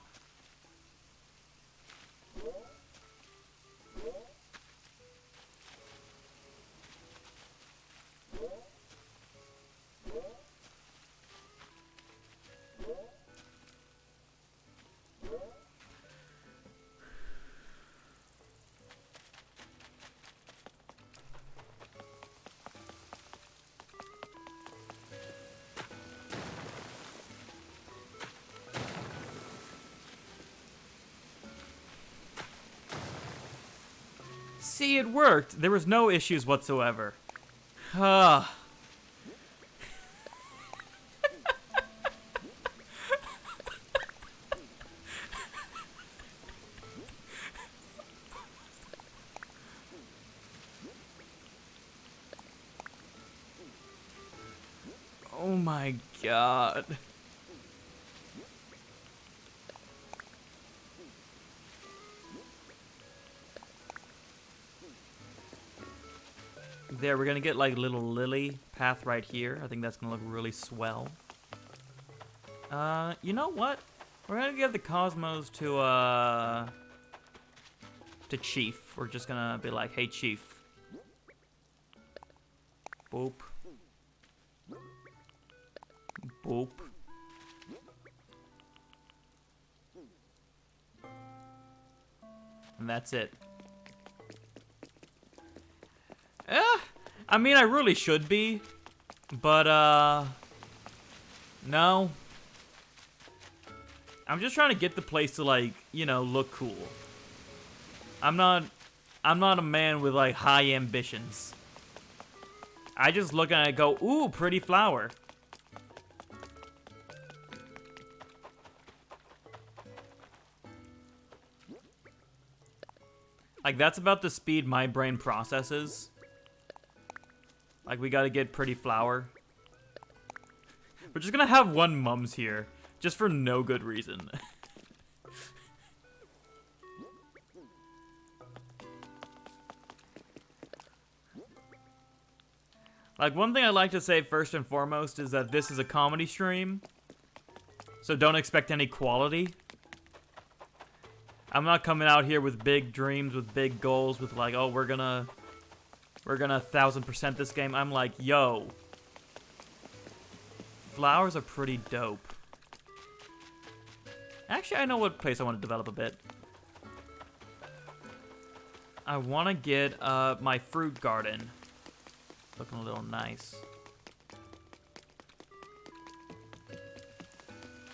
A: See, it worked. There was no issues whatsoever. Ah. Oh my god. There, we're gonna get like little lily path right here. I think that's gonna look really swell. You know what? We're gonna give the cosmos to Chief. We're just gonna be like, hey Chief. Boop. Boop. And that's it. I mean, I really should be, but, no. I'm just trying to get the place to, like, you know, look cool. I'm not a man with, like, high ambitions. I just look at it and go, ooh, pretty flower. Like, that's about the speed my brain processes. Like, we gotta get pretty flower. We're just gonna have one mums here, just for no good reason. Like, one thing I'd like to say first and foremost is that this is a comedy stream, so don't expect any quality. I'm not coming out here with big dreams, with big goals, with like, oh, we're gonna 1000% this game. I'm like, yo, flowers are pretty dope. Actually, I know what place I want to develop a bit. I want to get my fruit garden looking a little nice.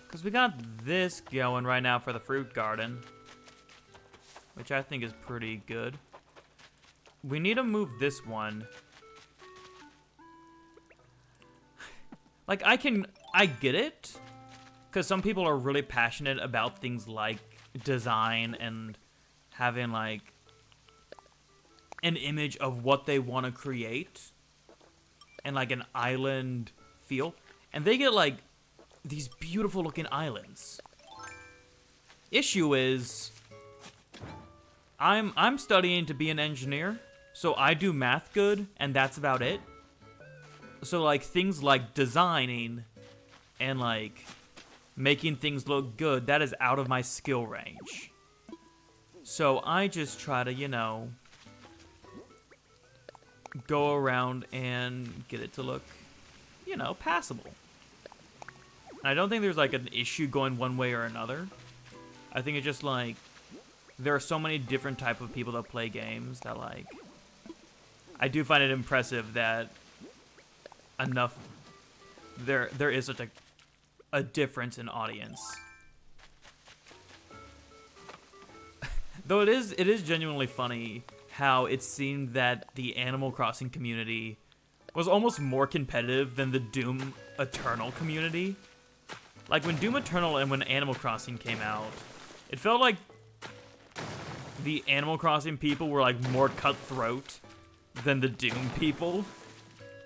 A: Because we got this going right now for the fruit garden, which I think is pretty good. We need to move this one. Like, I get it. Because some people are really passionate about things like design and having, like, an image of what they want to create. And, like, an island feel. And they get, like, these beautiful looking islands. Issue is, I'm studying to be an engineer. So I do math good, and that's about it. So, like, things like designing and, like, making things look good, that is out of my skill range. So I just try to, you know, go around and get it to look, you know, passable. And I don't think there's, like, an issue going one way or another. I think it's just, like, there are so many different type of people that play games that, like, I do find it impressive that there is such a difference in audience. Though it is genuinely funny how it seemed that the Animal Crossing community was almost more competitive than the Doom Eternal community. Like, when Doom Eternal and when Animal Crossing came out, it felt like the Animal Crossing people were, like, more cutthroat than the Doom people.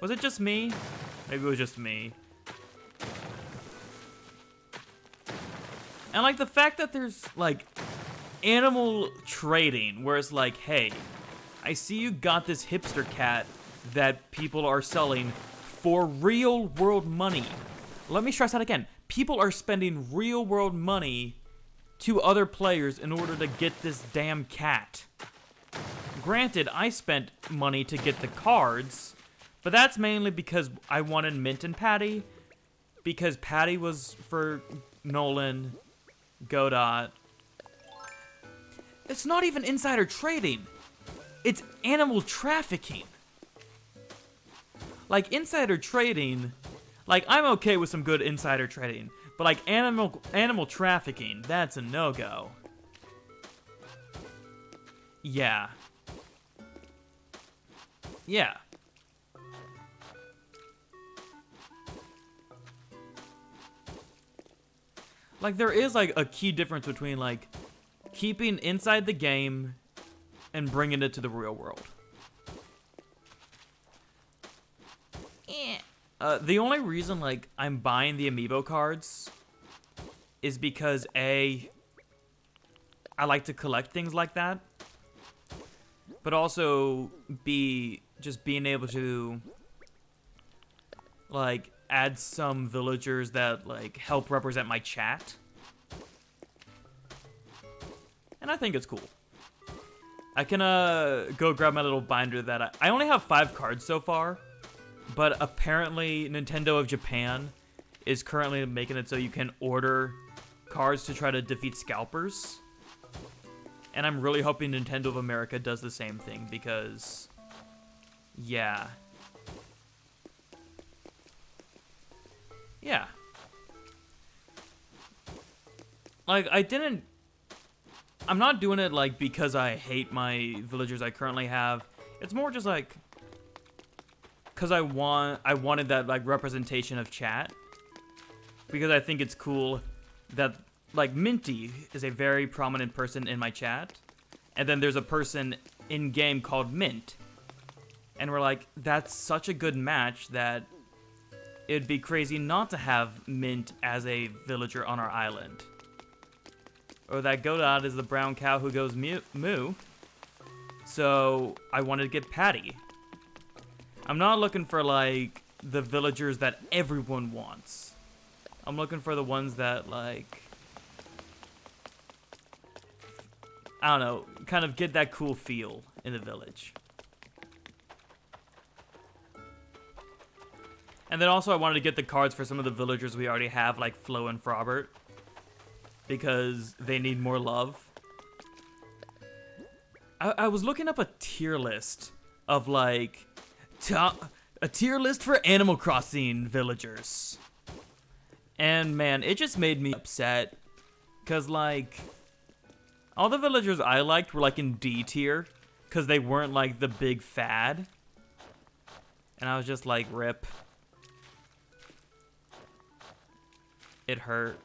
A: Was it just me? Maybe it was just me. And, like, the fact that there's, like, animal trading, where it's like, hey, I see you got this hipster cat that people are selling for real-world money. Let me stress that again. People are spending real-world money to other players in order to get this damn cat. Granted, I spent money to get the cards, but that's mainly because I wanted Mint and Patty, because Patty was for Nolan, Godot. It's not even insider trading. It's animal trafficking. Like, insider trading, like, I'm okay with some good insider trading, but like animal trafficking, that's a no-go. Yeah. Yeah. Like, there is, like, a key difference between, like, keeping inside the game and bringing it to the real world. The only reason, like, I'm buying the amiibo cards is because, A, I like to collect things like that, but also, B, just being able to, like, add some villagers that, like, help represent my chat. And I think it's cool. I can, go grab my little binder that I only have 5 cards so far, but apparently Nintendo of Japan is currently making it so you can order cards to try to defeat scalpers. And I'm really hoping Nintendo of America does the same thing because, yeah. Yeah. Like, I'm not doing it, like, because I hate my villagers I currently have. It's more just, like, because I wanted that, like, representation of chat. Because I think it's cool that, like, Minty is a very prominent person in my chat. And then there's a person in-game called Mint. And we're like, that's such a good match that it'd be crazy not to have Mint as a villager on our island. Or that Godot is the brown cow who goes moo. So I wanted to get Patty. I'm not looking for, like, the villagers that everyone wants. I'm looking for the ones that, like, I don't know, kind of get that cool feel in the village. And then also I wanted to get the cards for some of the villagers we already have, like Flo and Frobert, because they need more love. I was looking up a tier list of, like, a tier list for Animal Crossing villagers. And, man, it just made me upset. Because, like, all the villagers I liked were, like, in D tier. Because they weren't, like, the big fad. And I was just like, rip. It hurt.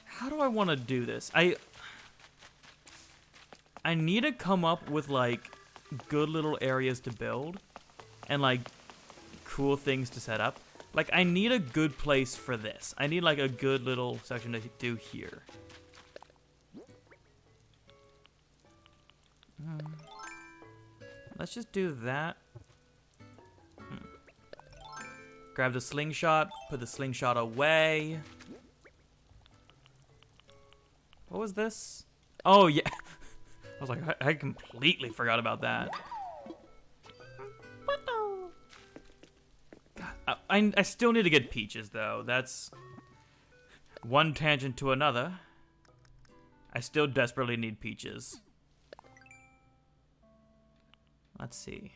A: How do I want to do this? I need to come up with, like, good little areas to build. And, like, cool things to set up. Like, I need a good place for this. I need, like, a good little section to do here. Let's just do that. Grab the slingshot, put the slingshot away. What was this? Oh, yeah. I was like, I completely forgot about that. God, I still need to get peaches, though. That's one tangent to another. I still desperately need peaches. Let's see.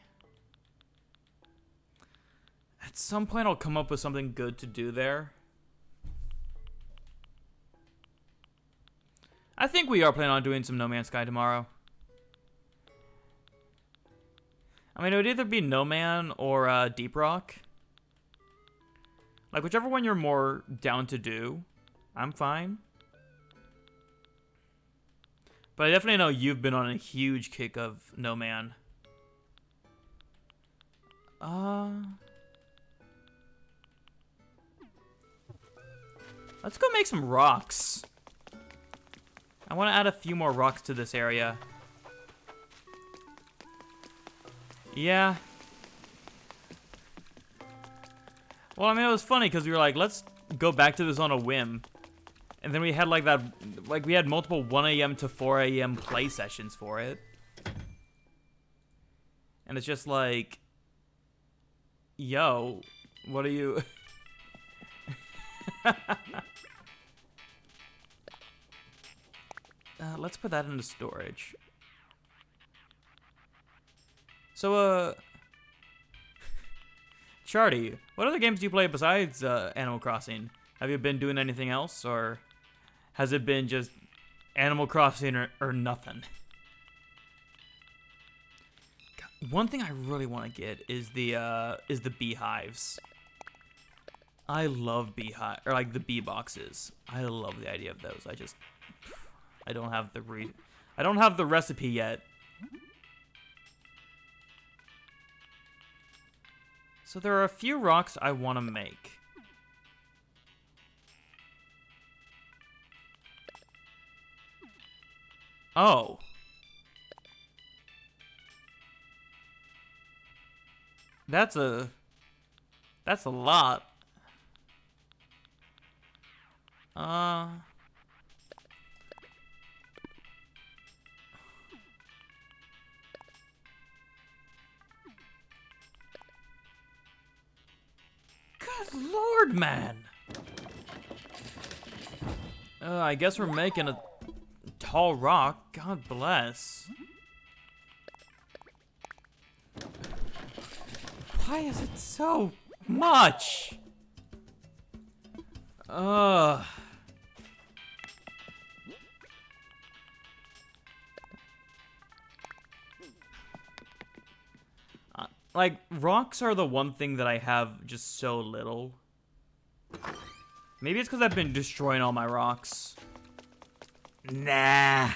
A: At some point, I'll come up with something good to do there. I think we are planning on doing some No Man's Sky tomorrow. I mean, it would either be No Man or Deep Rock. Like, whichever one you're more down to do, I'm fine. But I definitely know you've been on a huge kick of No Man. Let's go make some rocks. I want to add a few more rocks to this area. Yeah. Well, I mean, it was funny because we were like, let's go back to this on a whim. And then we had like that, like we had multiple 1 a.m. to 4 a.m. play sessions for it. And it's just like, yo, what are you... let's put that into storage. So, Charty, what other games do you play besides Animal Crossing? Have you been doing anything else, or has it been just Animal Crossing or nothing? One thing I really want to get is the beehives. I love beehive or like the bee boxes. I love the idea of those. I don't have the recipe yet. So there are a few rocks I want to make. Oh. That's a lot. Good Lord, man. I guess we're making a tall rock. God bless. Why is it so much? Like, rocks are the one thing that I have just so little. Maybe it's because I've been destroying all my rocks. Nah.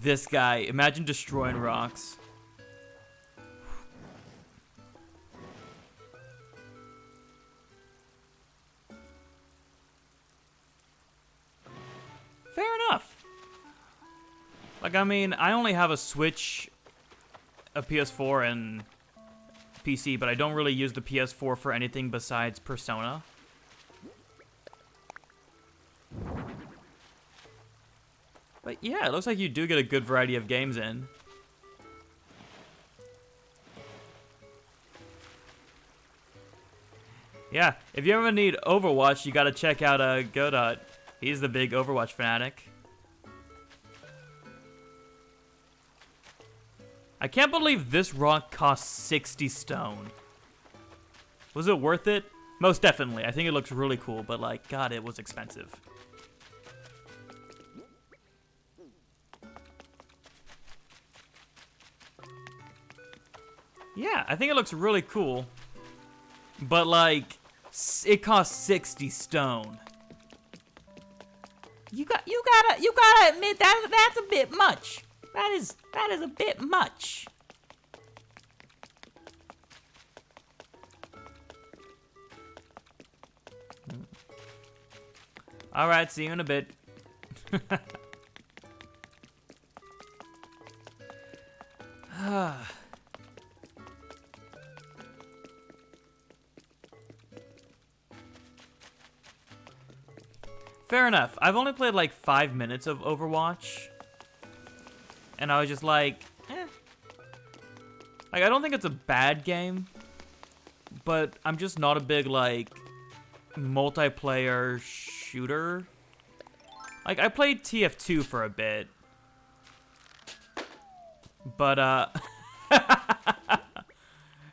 A: This guy. Imagine destroying rocks. Fair enough. Like, I mean, I only have a Switch, a PS4, and PC, but I don't really use the PS4 for anything besides Persona. But yeah, it looks like you do get a good variety of games in. Yeah, if you ever need Overwatch, you gotta check out Godot. He's the big Overwatch fanatic. I can't believe this rock cost 60 stone. Was it worth it? Most definitely. I think it looks really cool, but like, God, it was expensive. Yeah, I think it looks really cool. But like, it costs 60 stone. You gotta admit that's a bit much. That is a bit much. All right, see you in a bit. Fair enough. I've only played like 5 minutes of Overwatch. And I was just like, eh. Like, I don't think it's a bad game. But I'm just not a big, like, multiplayer shooter. Like, I played TF2 for a bit. But,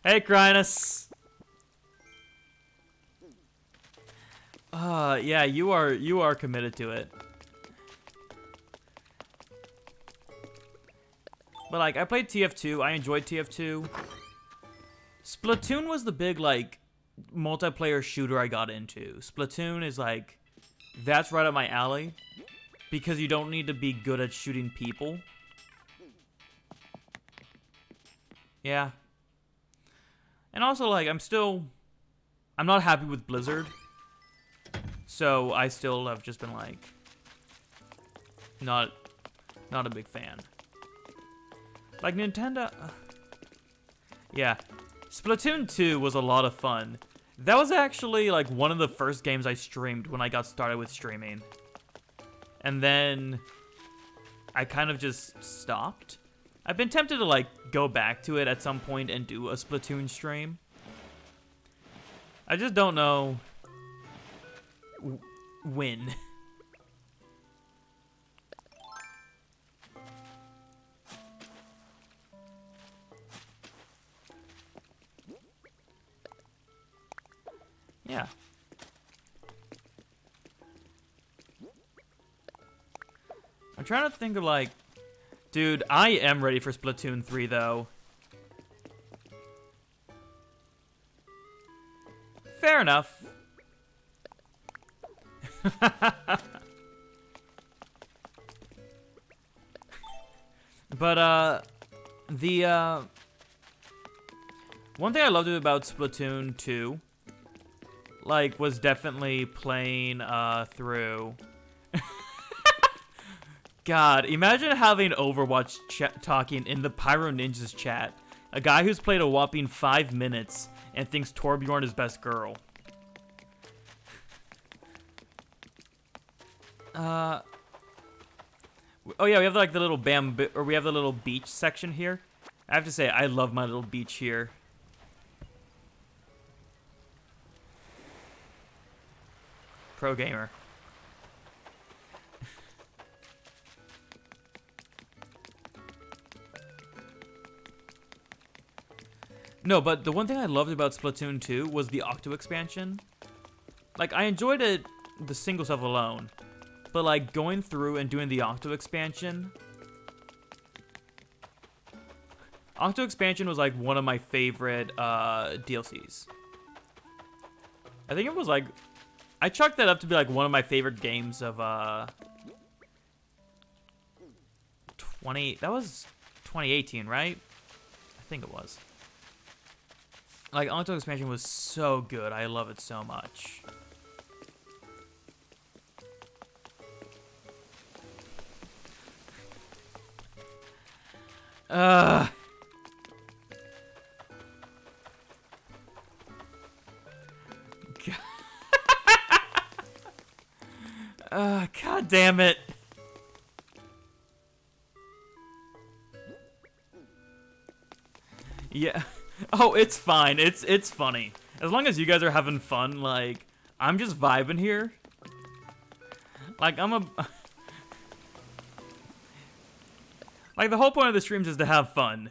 A: hey, Crinus. Yeah, you are committed to it. But like, I played TF2. I enjoyed TF2. Splatoon was the big like multiplayer shooter I got into. Splatoon is like, that's right up my alley because you don't need to be good at shooting people. Yeah. And also like, I'm not happy with Blizzard. So I still have just been like, not a big fan. Like Nintendo, yeah. Splatoon 2 was a lot of fun. That was actually like one of the first games I streamed when I got started with streaming. And then I kind of just stopped. I've been tempted to like go back to it at some point and do a Splatoon stream. I just don't know when. I'm trying to think of like... Dude, I am ready for Splatoon 3, though. Fair enough. But, one thing I loved about Splatoon 2, like, was definitely playing, through... God, imagine having Overwatch talking in the PyroNinja's chat. A guy who's played a whopping 5 minutes and thinks Torbjorn is best girl. Oh yeah, we have like the little we have the little beach section here. I have to say, I love my little beach here. Pro gamer. No, but the one thing I loved about Splatoon 2 was the Octo expansion. Like, I enjoyed it, the single stuff alone. But, like, going through and doing the Octo expansion... Octo expansion was, like, one of my favorite, DLCs. I think it was, like... I chalked that up to be, like, one of my favorite games of, That was 2018, right? I think it was. Like, Octo expansion was so good. I love it so much. God damn it. Yeah. Oh, it's fine. It's funny. As long as you guys are having fun, like, I'm just vibing here. Like, like, the whole point of the streams is to have fun.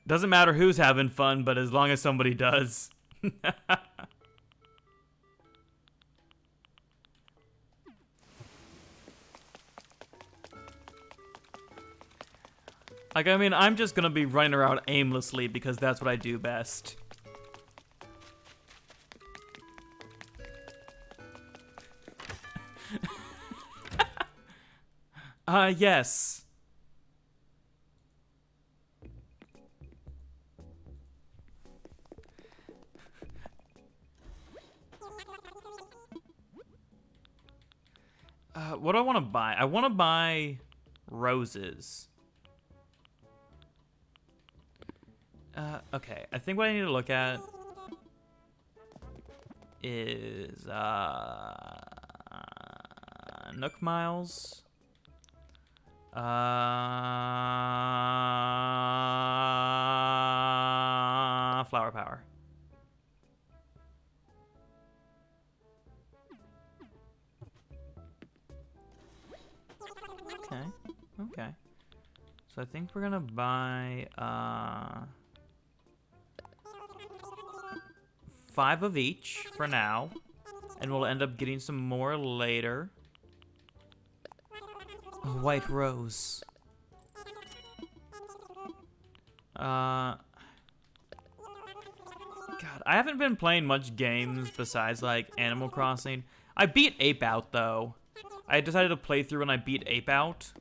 A: Doesn't matter who's having fun, but as long as somebody does. Like, I mean, I'm just gonna be running around aimlessly because that's what I do best. Yes. What do I want to buy? I want to buy roses. Okay. I think what I need to look at is, Nook Miles. Flower Power. Okay. Okay. So I think we're gonna buy, 5 of each for now. And we'll end up getting some more later. A white rose. God, I haven't been playing much games besides, like, Animal Crossing. I beat Ape Out, though. I decided to play through and I beat Ape Out.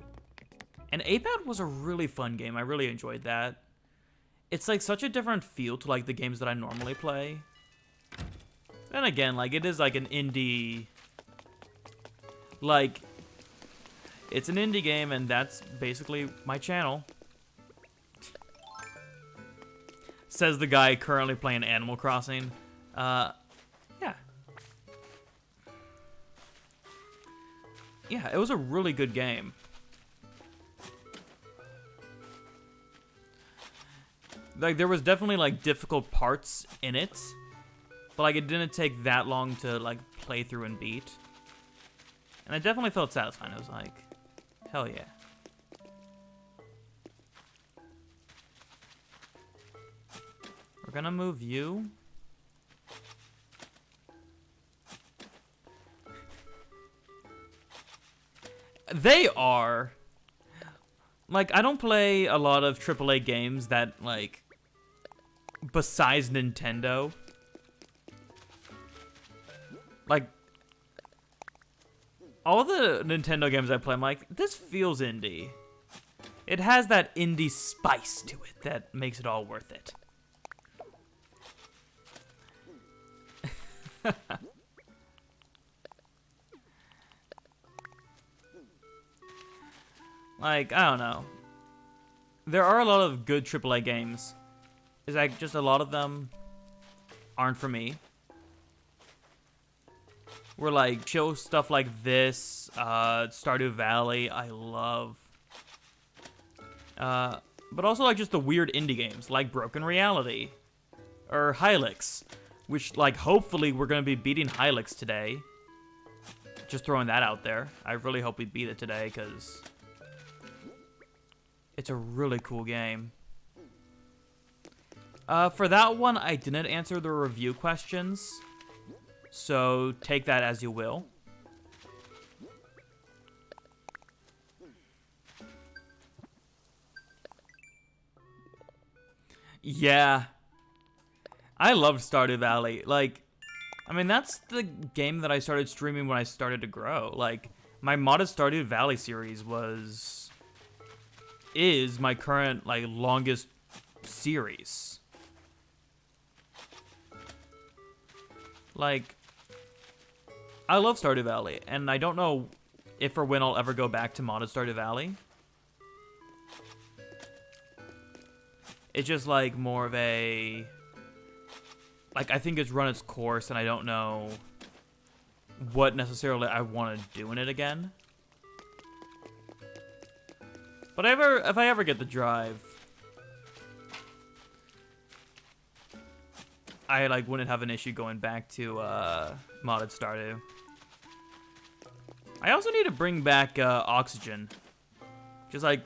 A: And Ape Out was a really fun game. I really enjoyed that. It's, like, such a different feel to, like, the games that I normally play. Then again, like, it is, like, an indie... Like, it's an indie game, and that's basically my channel. Says the guy currently playing Animal Crossing. Yeah. Yeah, it was a really good game. Like, there was definitely, like, difficult parts in it. But, like, it didn't take that long to, like, play through and beat. And it definitely felt satisfying. It was like, hell yeah. We're gonna move you. They are. Like, I don't play a lot of AAA games that, like, besides Nintendo. Like, all the Nintendo games I play, I'm like, this feels indie. It has that indie spice to it that makes it all worth it. Like, I don't know. There are a lot of good AAA games. It's like just a lot of them aren't for me. We're like chill stuff like this, Stardew Valley, I love. But also like just the weird indie games like Broken Reality or Hylix, which like hopefully we're gonna be beating Hylix today. Just throwing that out there. I really hope we beat it today because it's a really cool game. For that one, I didn't answer the review questions, so take that as you will. Yeah. I love Stardew Valley. Like, I mean, that's the game that I started streaming when I started to grow. Like, my modded Stardew Valley series is my current, like, longest series. Like, I love Stardew Valley, and I don't know if or when I'll ever go back to modded Stardew Valley. It's just, like, more of a... Like, I think it's run its course, and I don't know what necessarily I want to do in it again. But if I ever get the drive, I like wouldn't have an issue going back to modded Stardew. I also need to bring back Oxygen. Just like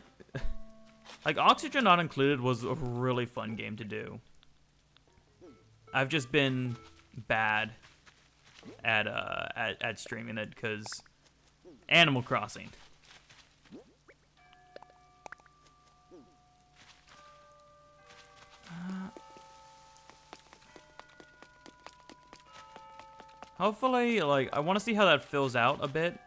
A: Oxygen Not Included was a really fun game to do. I've just been bad at streaming it because Animal Crossing. Hopefully, like, I want to see how that fills out a bit.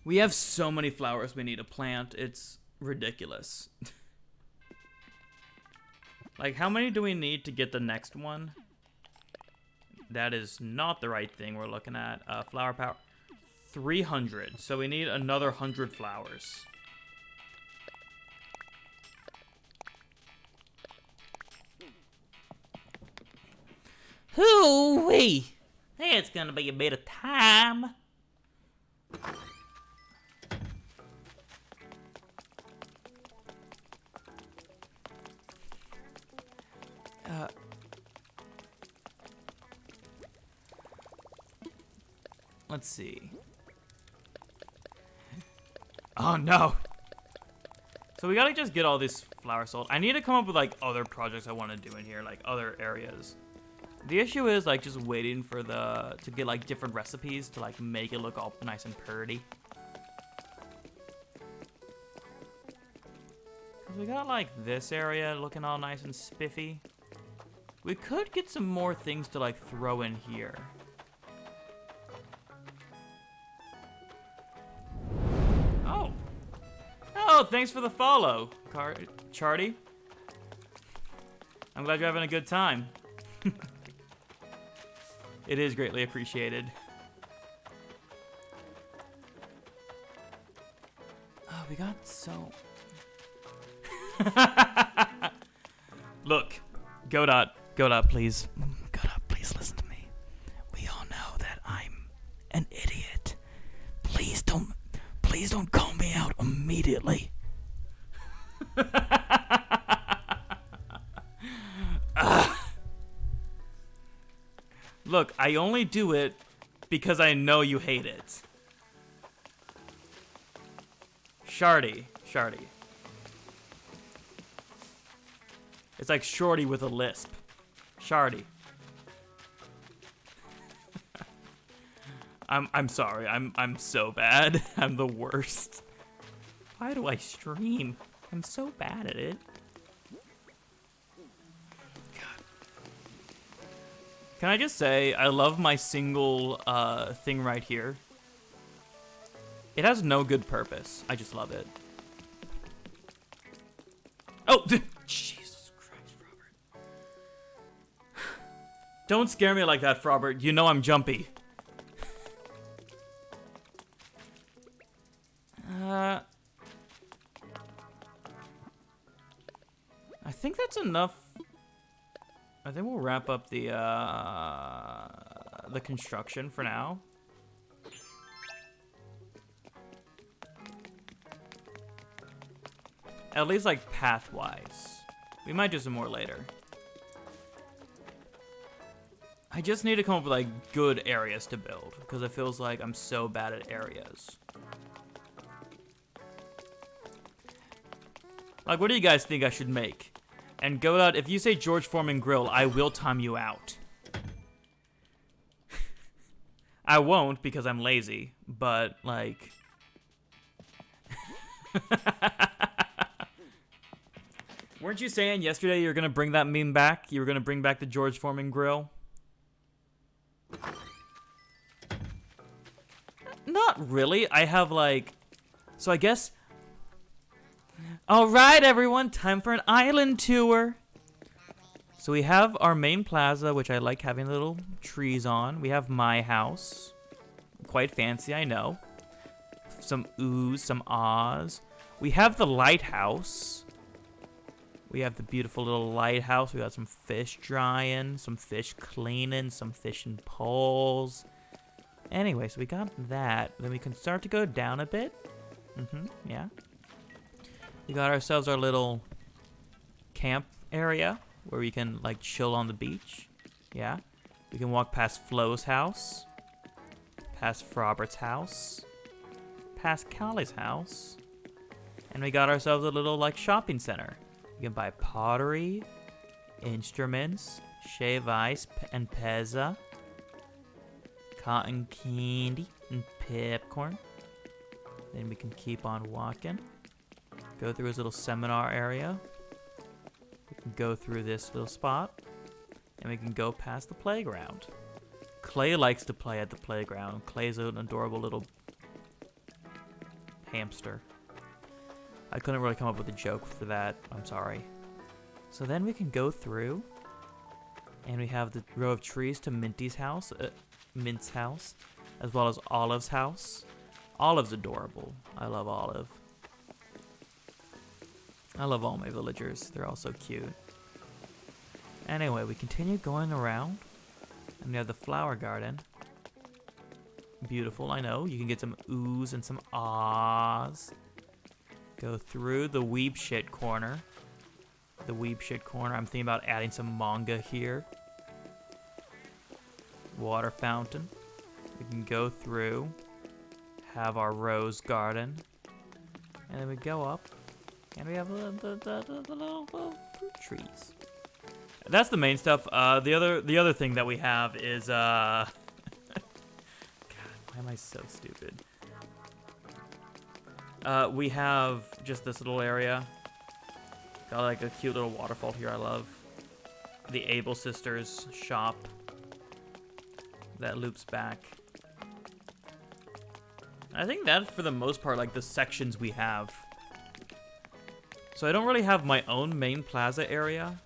A: We have so many flowers we need to plant. It's ridiculous. Like, how many do we need to get the next one? That is not the right thing we're looking at. Flower power. 300. So we need another 100 flowers. Hoo-wee! It's gonna be a bit of time. Let's see. Oh no! So we gotta just get all these flowers sold. I need to come up with like other projects I want to do in here, like other areas. The issue is like just waiting for to get like different recipes to like make it look all nice and pretty. We got like this area looking all nice and spiffy. We could get some more things to like throw in here. Oh. Oh, thanks for the follow, Charty. I'm glad you're having a good time. It is greatly appreciated. Oh, we got so... Look, Godot, please. Godot, please listen to me. We all know that I'm an idiot. Please don't call me out immediately. Look, I only do it because I know you hate it. Shardy. It's like Shorty with a lisp. Shardy.
B: I'm sorry. I'm so bad. I'm the worst. Why do I stream? I'm so bad at it. God. Can I just say I love my single thing right here. It has no good purpose. I just love it. Oh, Jesus Christ, Robert. Don't scare me like that, Robert. You know I'm jumpy. I think that's enough. I think we'll wrap up the construction for now. At least like path-wise. We might do some more later. I just need to come up with like good areas to build because it feels like I'm so bad at areas. Like, what do you guys think I should make? And go out, if you say George Foreman Grill, I will time you out. I won't because I'm lazy, but like... Weren't you saying yesterday you were gonna bring that meme back? You were gonna bring back the George Foreman Grill? Not really. I have like... So I guess... Alright everyone, time for an island tour! So we have our main plaza, which I like having little trees on. We have my house. Quite fancy, I know. Some oohs, some ahs. We have the lighthouse. We have the beautiful little lighthouse. We got some fish drying, some fish cleaning, some fishing poles. Anyway, so we got that. Then we can start to go down a bit. Yeah. We got ourselves our little camp area where we can like chill on the beach. Yeah. We can walk past Flo's house, past Robert's house, past Callie's house, and we got ourselves a little like shopping center. You can buy pottery, instruments, shave ice and pezza, cotton candy and popcorn. Then we can keep on walking. Go through his little seminar area. We can go through this little spot. And we can go past the playground. Clay likes to play at the playground. Clay's an adorable little hamster. I couldn't really come up with a joke for that. I'm sorry. So then we can go through. And we have the row of trees to Mint's house. As well as Olive's house. Olive's adorable. I love Olive. I love all my villagers. They're all so cute. Anyway, we continue going around. And we have the flower garden. Beautiful, I know. You can get some oohs and some ahs. Go through the weeb shit corner. The weeb shit corner. I'm thinking about adding some manga here. Water fountain. We can go through. Have our rose garden. And then we go up. And we have the little fruit trees. That's the main stuff. The other thing that we have is God, why am I so stupid? We have just this little area. Got like a cute little waterfall here. I love the Able Sisters shop that loops back. I think that's for the most part like the sections we have. So I don't really have my own main plaza area.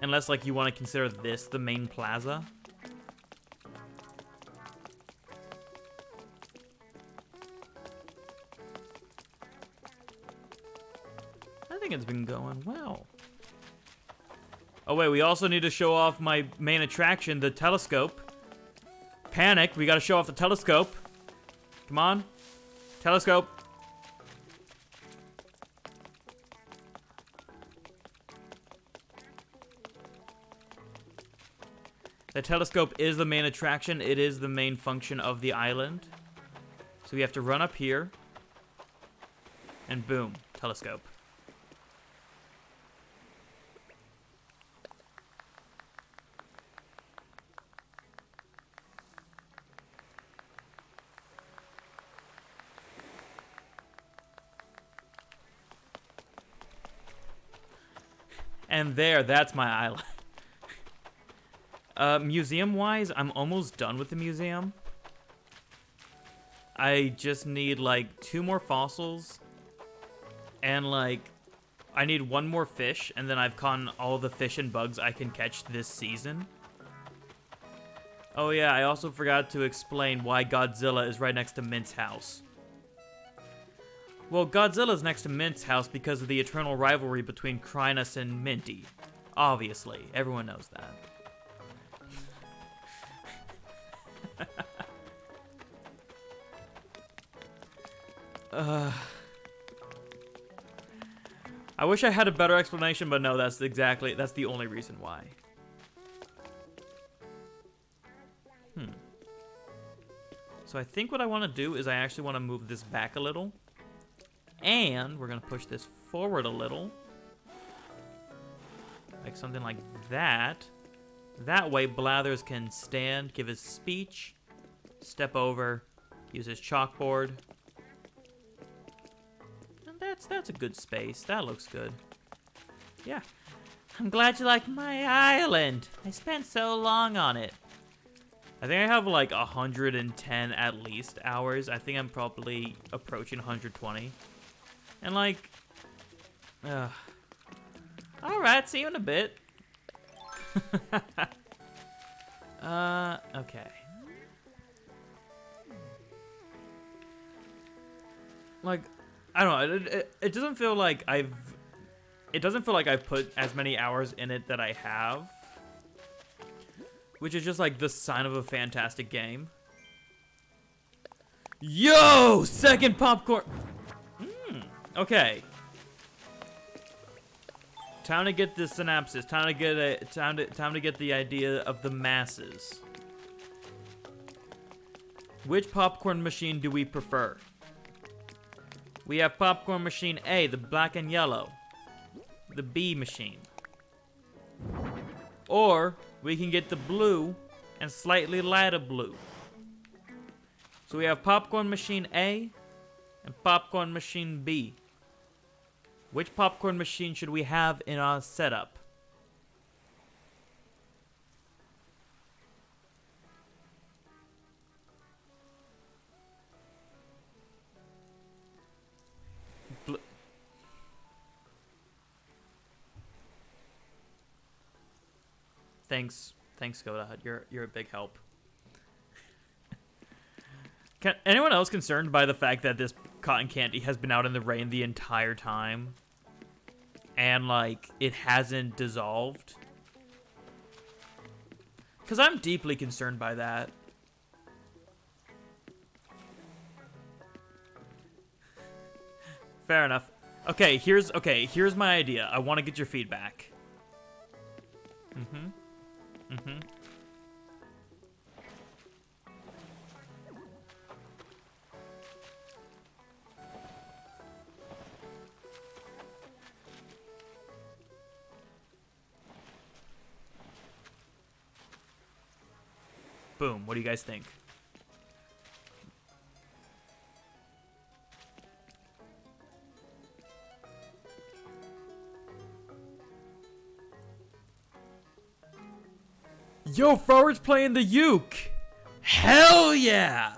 B: Unless, like, you want to consider this the main plaza. I think it's been going well. Oh, wait, we also need to show off my main attraction, the telescope. Panic, we gotta show off the telescope. Come on. Telescope. The telescope is the main attraction. It is the main function of the island. So we have to run up here. And boom, telescope. And that's my island. Museum-wise, I'm almost done with the museum. I just need, like, 2 more fossils. And, like, I need 1 more fish. And then I've caught all the fish and bugs I can catch this season. Oh, yeah, I also forgot to explain why Godzilla is right next to Mint's house. Well, Godzilla's next to Mint's house because of the eternal rivalry between Crinus and Minty. Obviously, everyone knows that. I wish I had a better explanation, but no, that's the only reason why. So I think what I want to do is I actually want to move this back a little. And we're going to push this forward a little. Like something like that. That way Blathers can stand, give his speech, step over, use his chalkboard. And that's a good space. That looks good. Yeah. I'm glad you like my island. I spent so long on it. I think I have like 110 at least hours. I think I'm probably approaching 120. And like, alright, see you in a bit. Okay. Like, I don't know, it doesn't feel like I've put as many hours in it that I have. Which is just like the sign of a fantastic game. Yo! Second popcorn! Okay. Time to get the synapses. Time to get the idea of the masses. Which popcorn machine do we prefer? We have popcorn machine A, the black and yellow. The B machine. Or we can get the blue and slightly lighter blue. So we have popcorn machine A and popcorn machine B. Which popcorn machine should we have in our setup? Thanks, Godad. You're a big help. Can anyone else concerned by the fact that this cotton candy has been out in the rain the entire time? And, like, it hasn't dissolved? Because I'm deeply concerned by that. Fair enough. Okay, here's my idea. I want to get your feedback. Boom. What do you guys think? Yo, Forward's playing the uke! Hell yeah!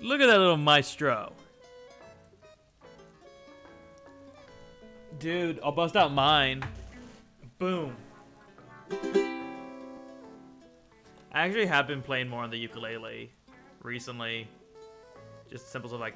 B: Look at that little maestro. Dude, I'll bust out mine. Boom. I actually have been playing more on the ukulele recently. Just simple stuff like...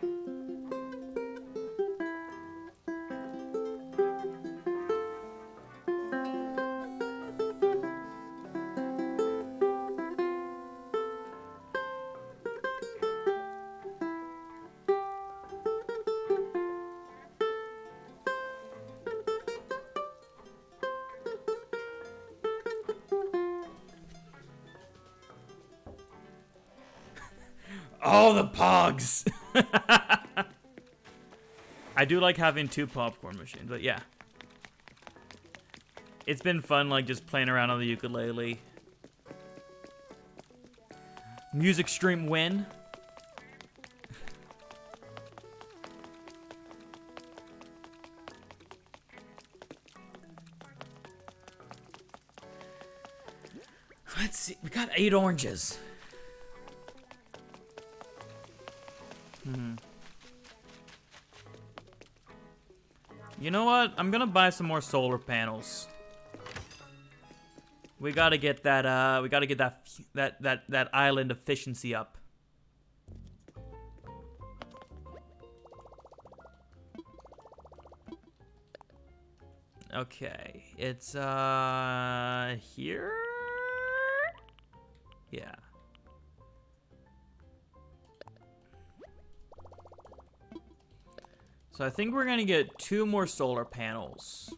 B: Oh, the pogs! I do like having 2 popcorn machines, but yeah. It's been fun, like, just playing around on the ukulele. Music stream win. Let's see. We got 8 oranges. You know what? I'm gonna buy some more solar panels. We gotta get that. We gotta get that island efficiency up. Okay, it's here. Yeah. So I think we're gonna get 2 more solar panels.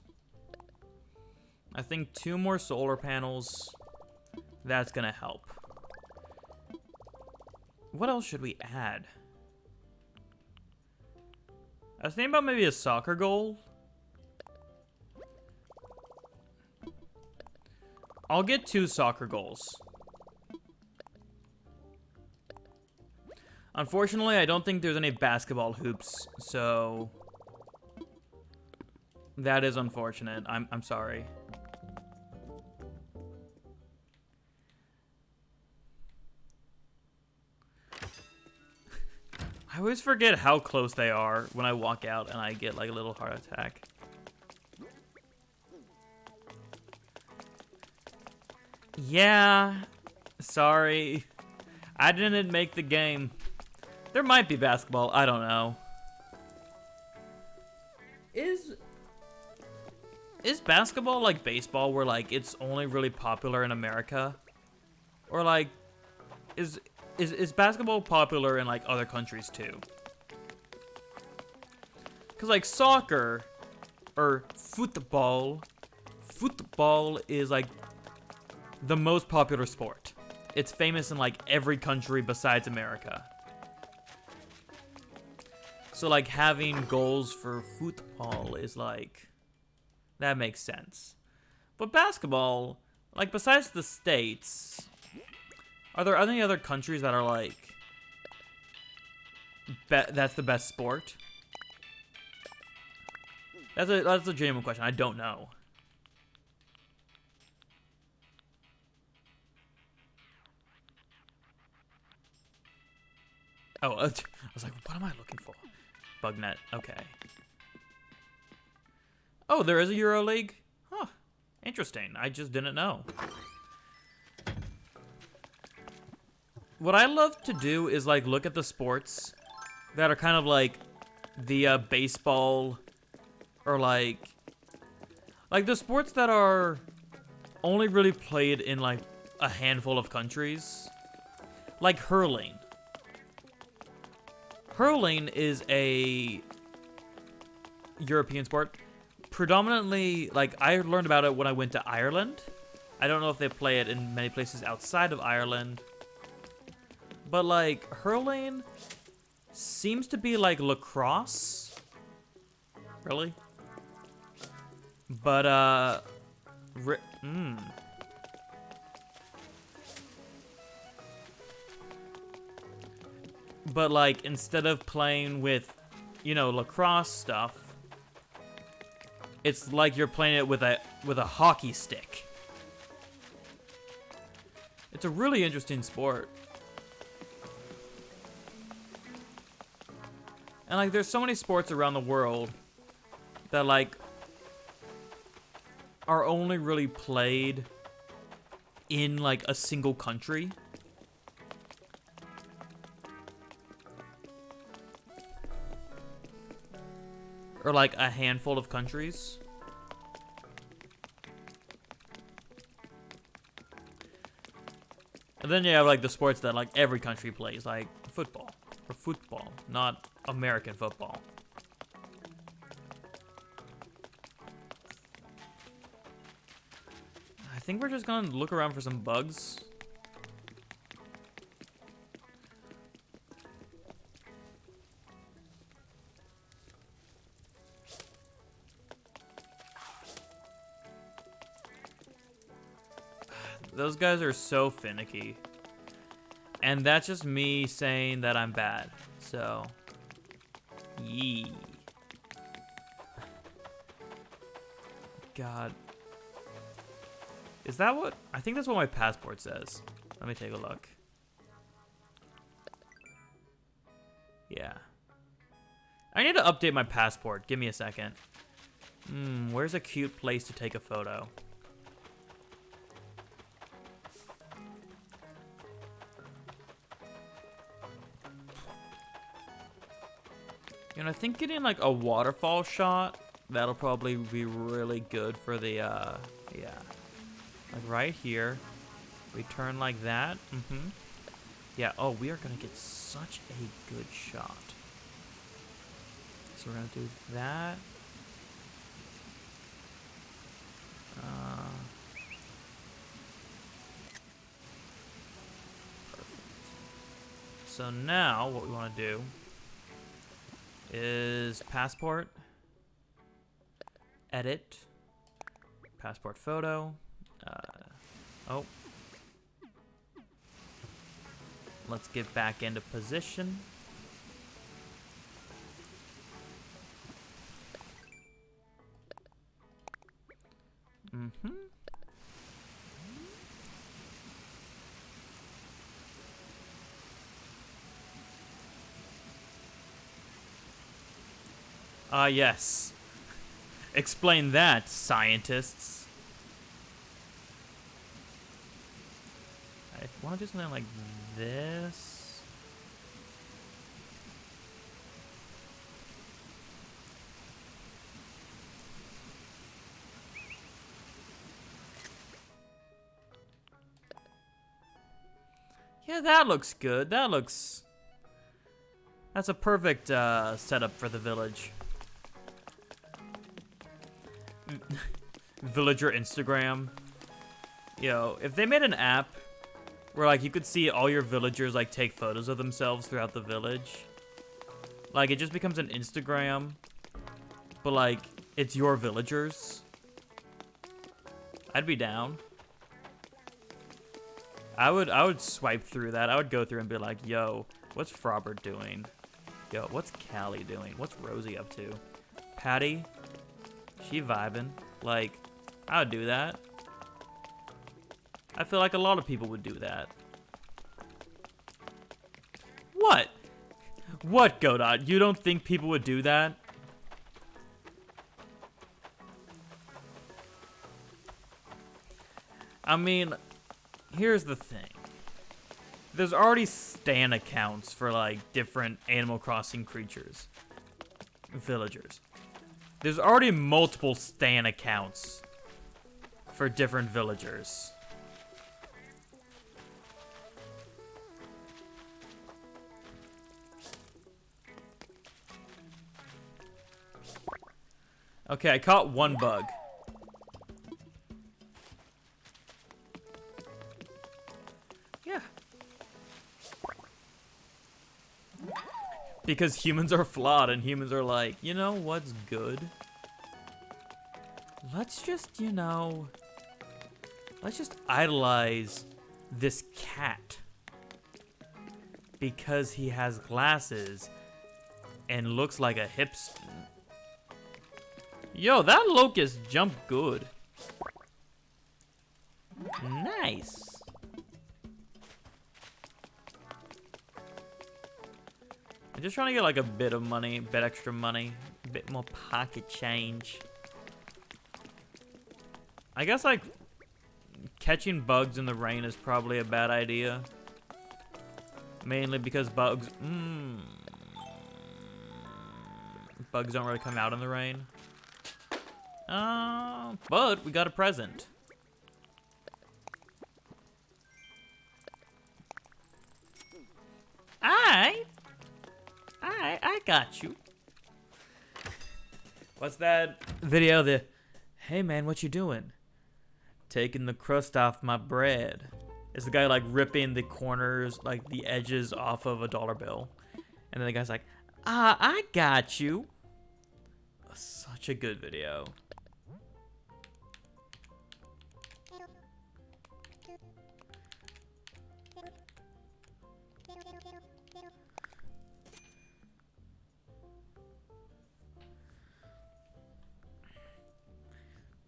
B: I think 2 more solar panels. That's gonna help. What else should we add? I was thinking about maybe a soccer goal. I'll get 2 soccer goals. Unfortunately, I don't think there's any basketball hoops, so that is unfortunate. I'm sorry. I always forget how close they are when I walk out and I get like a little heart attack. Yeah, sorry. I didn't make the game. There might be basketball, I don't know. Is basketball like baseball where like it's only really popular in America? Or like is basketball popular in like other countries too? Cuz like soccer or football is like the most popular sport. It's famous in like every country besides America. So like having goals for football is like, that makes sense. But basketball, like besides the States, are there any other countries that are like, that's the best sport? That's a genuine question. I don't know. Oh, I was like, what am I looking for? Bugnet. Okay. Oh, there is a Euro League? Huh. Interesting. I just didn't know. What I love to do is like look at the sports that are kind of like the baseball or like the sports that are only really played in like a handful of countries. Like hurling. Hurling is a European sport. Predominantly, like, I learned about it when I went to Ireland. I don't know if they play it in many places outside of Ireland. But, like, hurling seems to be like lacrosse. Really? But, But like instead of playing with, you know, lacrosse stuff, it's like you're playing it with a hockey stick. It's a really interesting sport. And like there's so many sports around the world that like are only really played in like a single country. Or like a handful of countries. And then you have like the sports that like every country plays, like football. Or football, not American football. I think we're just gonna look around for some bugs. Those guys are so finicky. And that's just me saying that I'm bad. So, yee. God. Is that what? I think that's what my passport says. Let me take a look. Yeah. I need to update my passport. Give me a second. Where's a cute place to take a photo? You know, I think getting like a waterfall shot, that'll probably be really good for the, yeah. Like right here. We turn like that. Yeah, oh, we are gonna get such a good shot. So we're gonna do that. Perfect. So now what we want to do is passport, edit, passport photo. Oh, let's get back into position. Yes. Explain that, scientists. I want to do something like this. Yeah, that looks good. That's a perfect setup for the village. Villager Instagram. Yo, if they made an app where like you could see all your villagers like take photos of themselves throughout the village, like it just becomes an Instagram, but like it's your villagers, I'd be down. I would swipe through that. I would go through and be like, yo, what's Frobert doing? Yo, what's Callie doing? What's Rosie up to? Patty, she vibing. Like, I would do that. I feel like a lot of people would do that. What? What, Godot? You don't think people would do that? I mean, here's the thing. There's already Stan accounts for, like, different Animal Crossing creatures. Villagers. There's already multiple Stan accounts for different villagers. Okay, I caught one bug. Yeah. Because humans are flawed and humans are like, you know what's good? Let's just, you know, let's just idolize this cat. Because he has glasses and looks like a hipster. Yo, that locust jumped good. Nice. I'm just trying to get like a bit of money, a bit extra money, a bit more pocket change. I guess like catching bugs in the rain is probably a bad idea. Mainly because bugs don't really come out in the rain. But we got a present. I got you. What's that video? Hey man, what you doing? Taking the crust off my bread. Is the guy like ripping the corners, like the edges off of a dollar bill. And then the guy's like, I got you. Such a good video.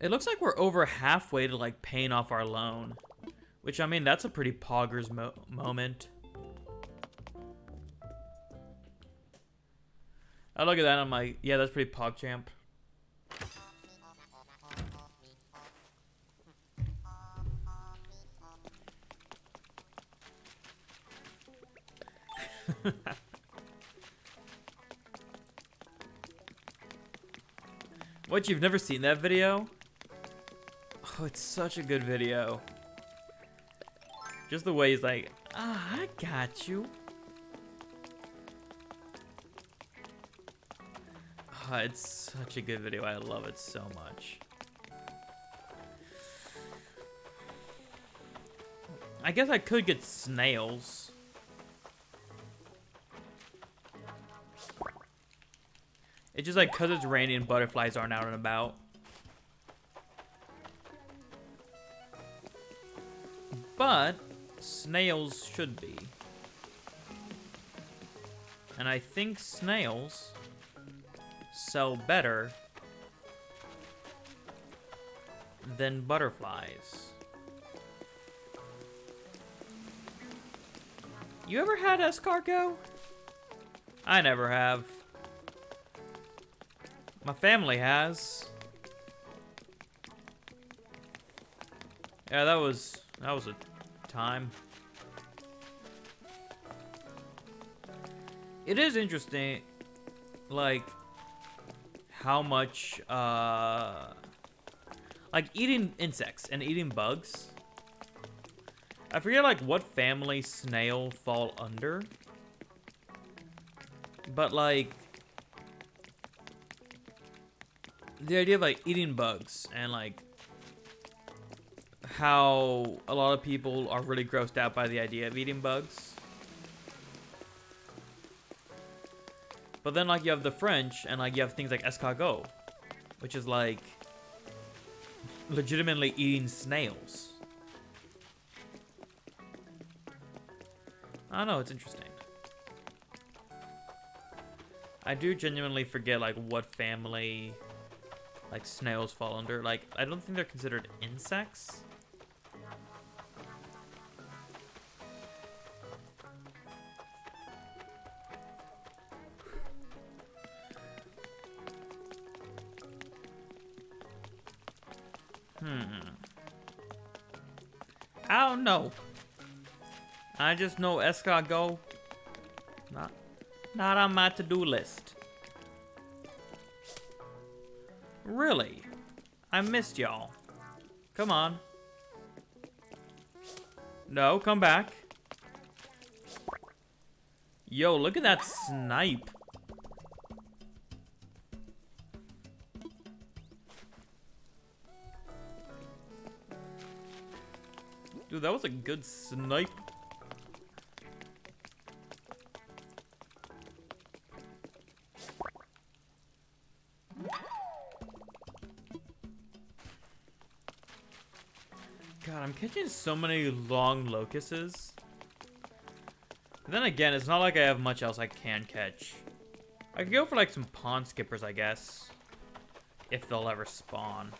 B: It looks like we're over halfway to like paying off our loan. Which, I mean, that's a pretty poggers moment. I look at that and I'm like, yeah, that's pretty PogChamp. What, you've never seen that video? Oh, it's such a good video. Just the way he's like, I got you. Oh, it's such a good video. I love it so much. I guess I could get snails. It's just like because it's raining, butterflies aren't out and about. But snails should be. And I think snails sell better than butterflies. You ever had escargot? I never have. My family has. Yeah, that was a time. It is interesting, like, how much, like, eating insects and eating bugs. I forget, like, what family snail fall under. But, like, the idea of, like, eating bugs and, like, how a lot of people are really grossed out by the idea of eating bugs. But then, like, you have the French, and, like, you have things like escargot, which is, like, legitimately eating snails. I don't know, it's interesting. I do genuinely forget, like, what family, like, snails fall under. Like, I don't think they're considered insects. I don't know. I just know escargot. Not on my to-do list. Really? I missed y'all. Come on. No, come back. Yo, look at that snipe. Dude, that was a good snipe. God, I'm catching so many long locusts. But then again, it's not like I have much else I can catch. I could go for like some pond skippers, I guess. If they'll ever spawn.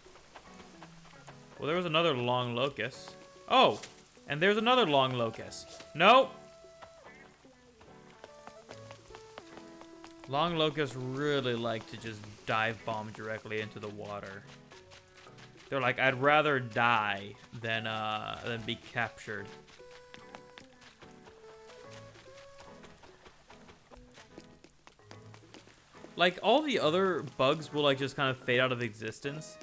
B: Well, there was another long locust. Oh, and there's another long locust. No. Long locusts really like to just dive bomb directly into the water. They're like, I'd rather die than be captured. Like, all the other bugs will, like, just kind of fade out of existence.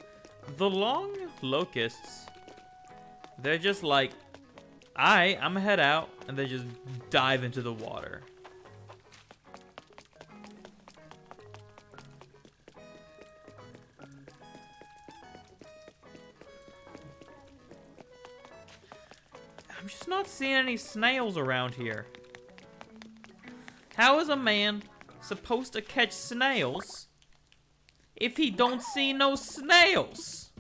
B: The long locusts, they're just like, I'm gonna head out, and they just dive into the water. I'm just not seeing any snails around here. How is a man supposed to catch snails if he don't see no snails?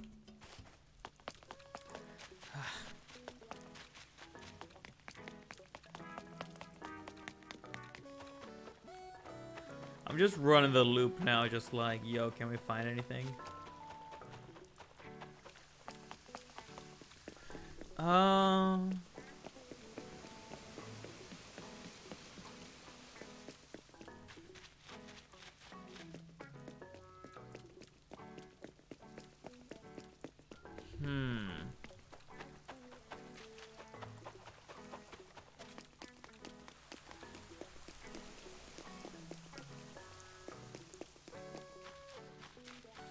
B: I'm just running the loop now, just like, yo, can we find anything?
A: Um. Hmm.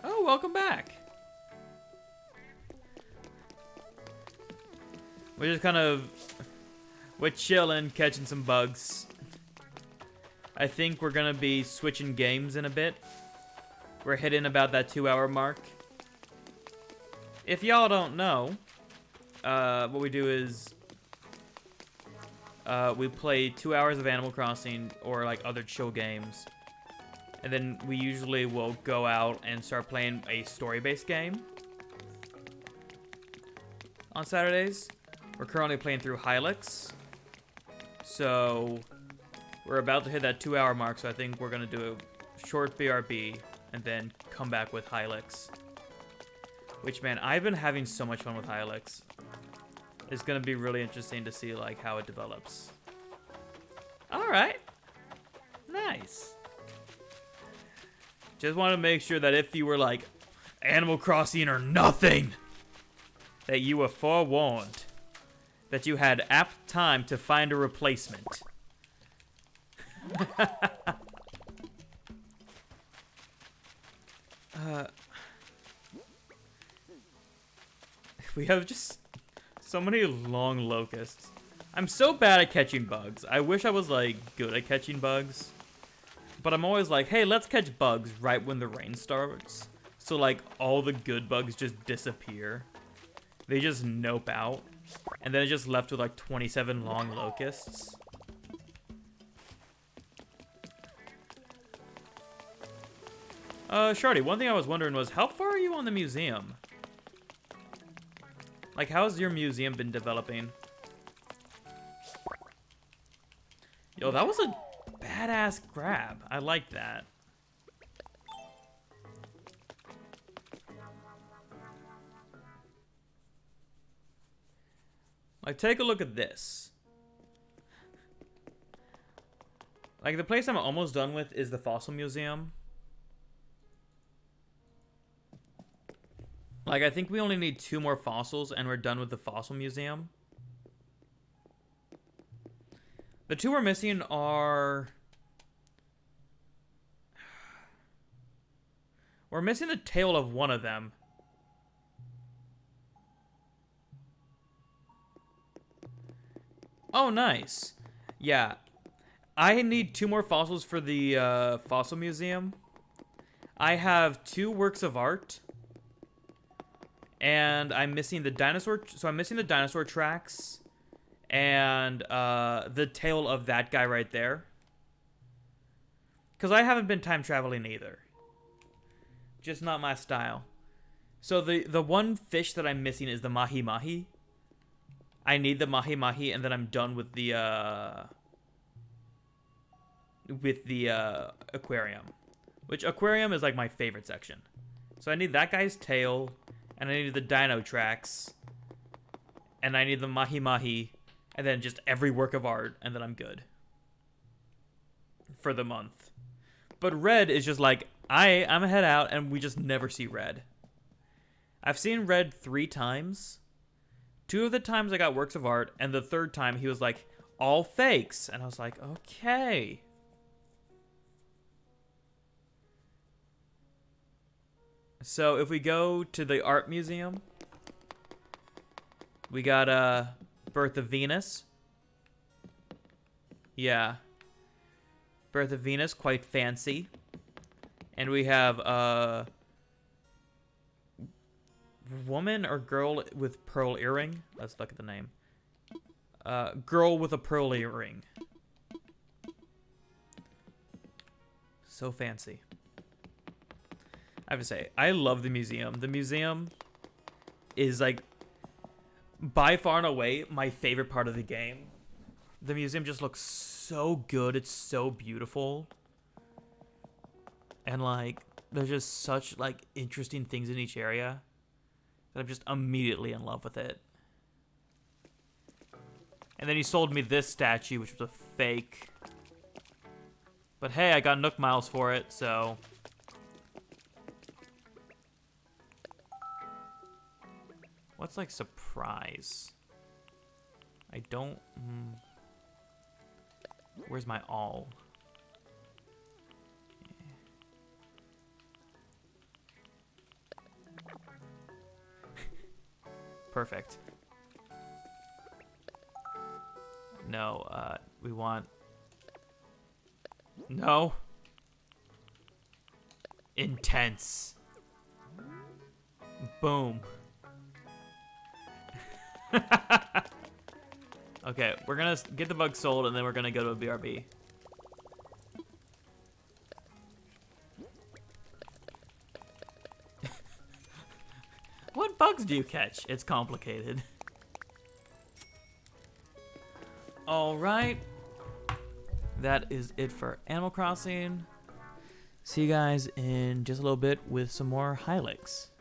A: Oh, welcome back. We're chilling, catching some bugs. I think we're gonna be switching games in a bit. We're hitting about that 2-hour mark. If y'all don't know, what we do is we play 2 hours of Animal Crossing or like other chill games. And then we usually will go out and start playing a story-based game on Saturdays. We're currently playing through Hylix. So we're about to hit that 2-hour mark, so I think we're going to do a short BRB and then come back with Hylix. Which, man, I've been having so much fun with Hylix. It's going to be really interesting to see like how it develops. All right. Nice. Just want to make sure that if you were like Animal Crossing or nothing, that you were forewarned. That you had apt time to find a replacement. We have just so many long locusts. I'm so bad at catching bugs. I wish I was like good at catching bugs. But I'm always like, hey, let's catch bugs right when the rain starts. So like all the good bugs just disappear. They just nope out. And then it's just left with like 27 long locusts. Shardy, one thing I was wondering was, how far are you on the museum? Like, how's your museum been developing? Yo, that was a badass grab. I like that. Like, take a look at this. Like, the place I'm almost done with is the Fossil Museum. Like, I think we only need 2 more fossils and we're done with the Fossil Museum. The 2 we're missing are... We're missing the tail of one of them. Oh, nice. Yeah. I need 2 more fossils for the Fossil Museum. I have 2 works of art. And I'm missing the dinosaur... So I'm missing the dinosaur tracks. And the tail of that guy right there. Because I haven't been time traveling either. Just not my style. So the one fish that I'm missing is the mahi-mahi. I need the mahi-mahi, and then I'm done with the aquarium. Which aquarium is like my favorite section. So I need that guy's tail, and I need the dino tracks, and I need the mahi-mahi, and then just every work of art, and then I'm good. For the month. But Red is just like, I'm a head out, and we just never see Red. I've seen Red 3 times. 2 of the times I got works of art, and the 3rd time he was like, all fakes. And I was like, okay. So if we go to the art museum, we got Birth of Venus. Yeah. Birth of Venus, quite fancy. And we have woman or girl with pearl earring. Let's look at the name. Girl with a pearl earring. So fancy. I have to say, I love the museum. The museum is like by far and away my favorite part of the game. The museum just looks so good. It's so beautiful. And like there's just such like interesting things in each area that I'm just immediately in love with it.
B: And then he sold me this statue, which was a fake. But hey, I got Nook Miles for it, so... What's like surprise? I don't... Where's my all? Perfect. No, we want... No. Intense. Boom. Okay, we're gonna get the bug sold, and then we're gonna go to a BRB. What bugs do you catch? It's complicated. Alright. That is it for Animal Crossing. See you guys in just a little bit with some more highlights.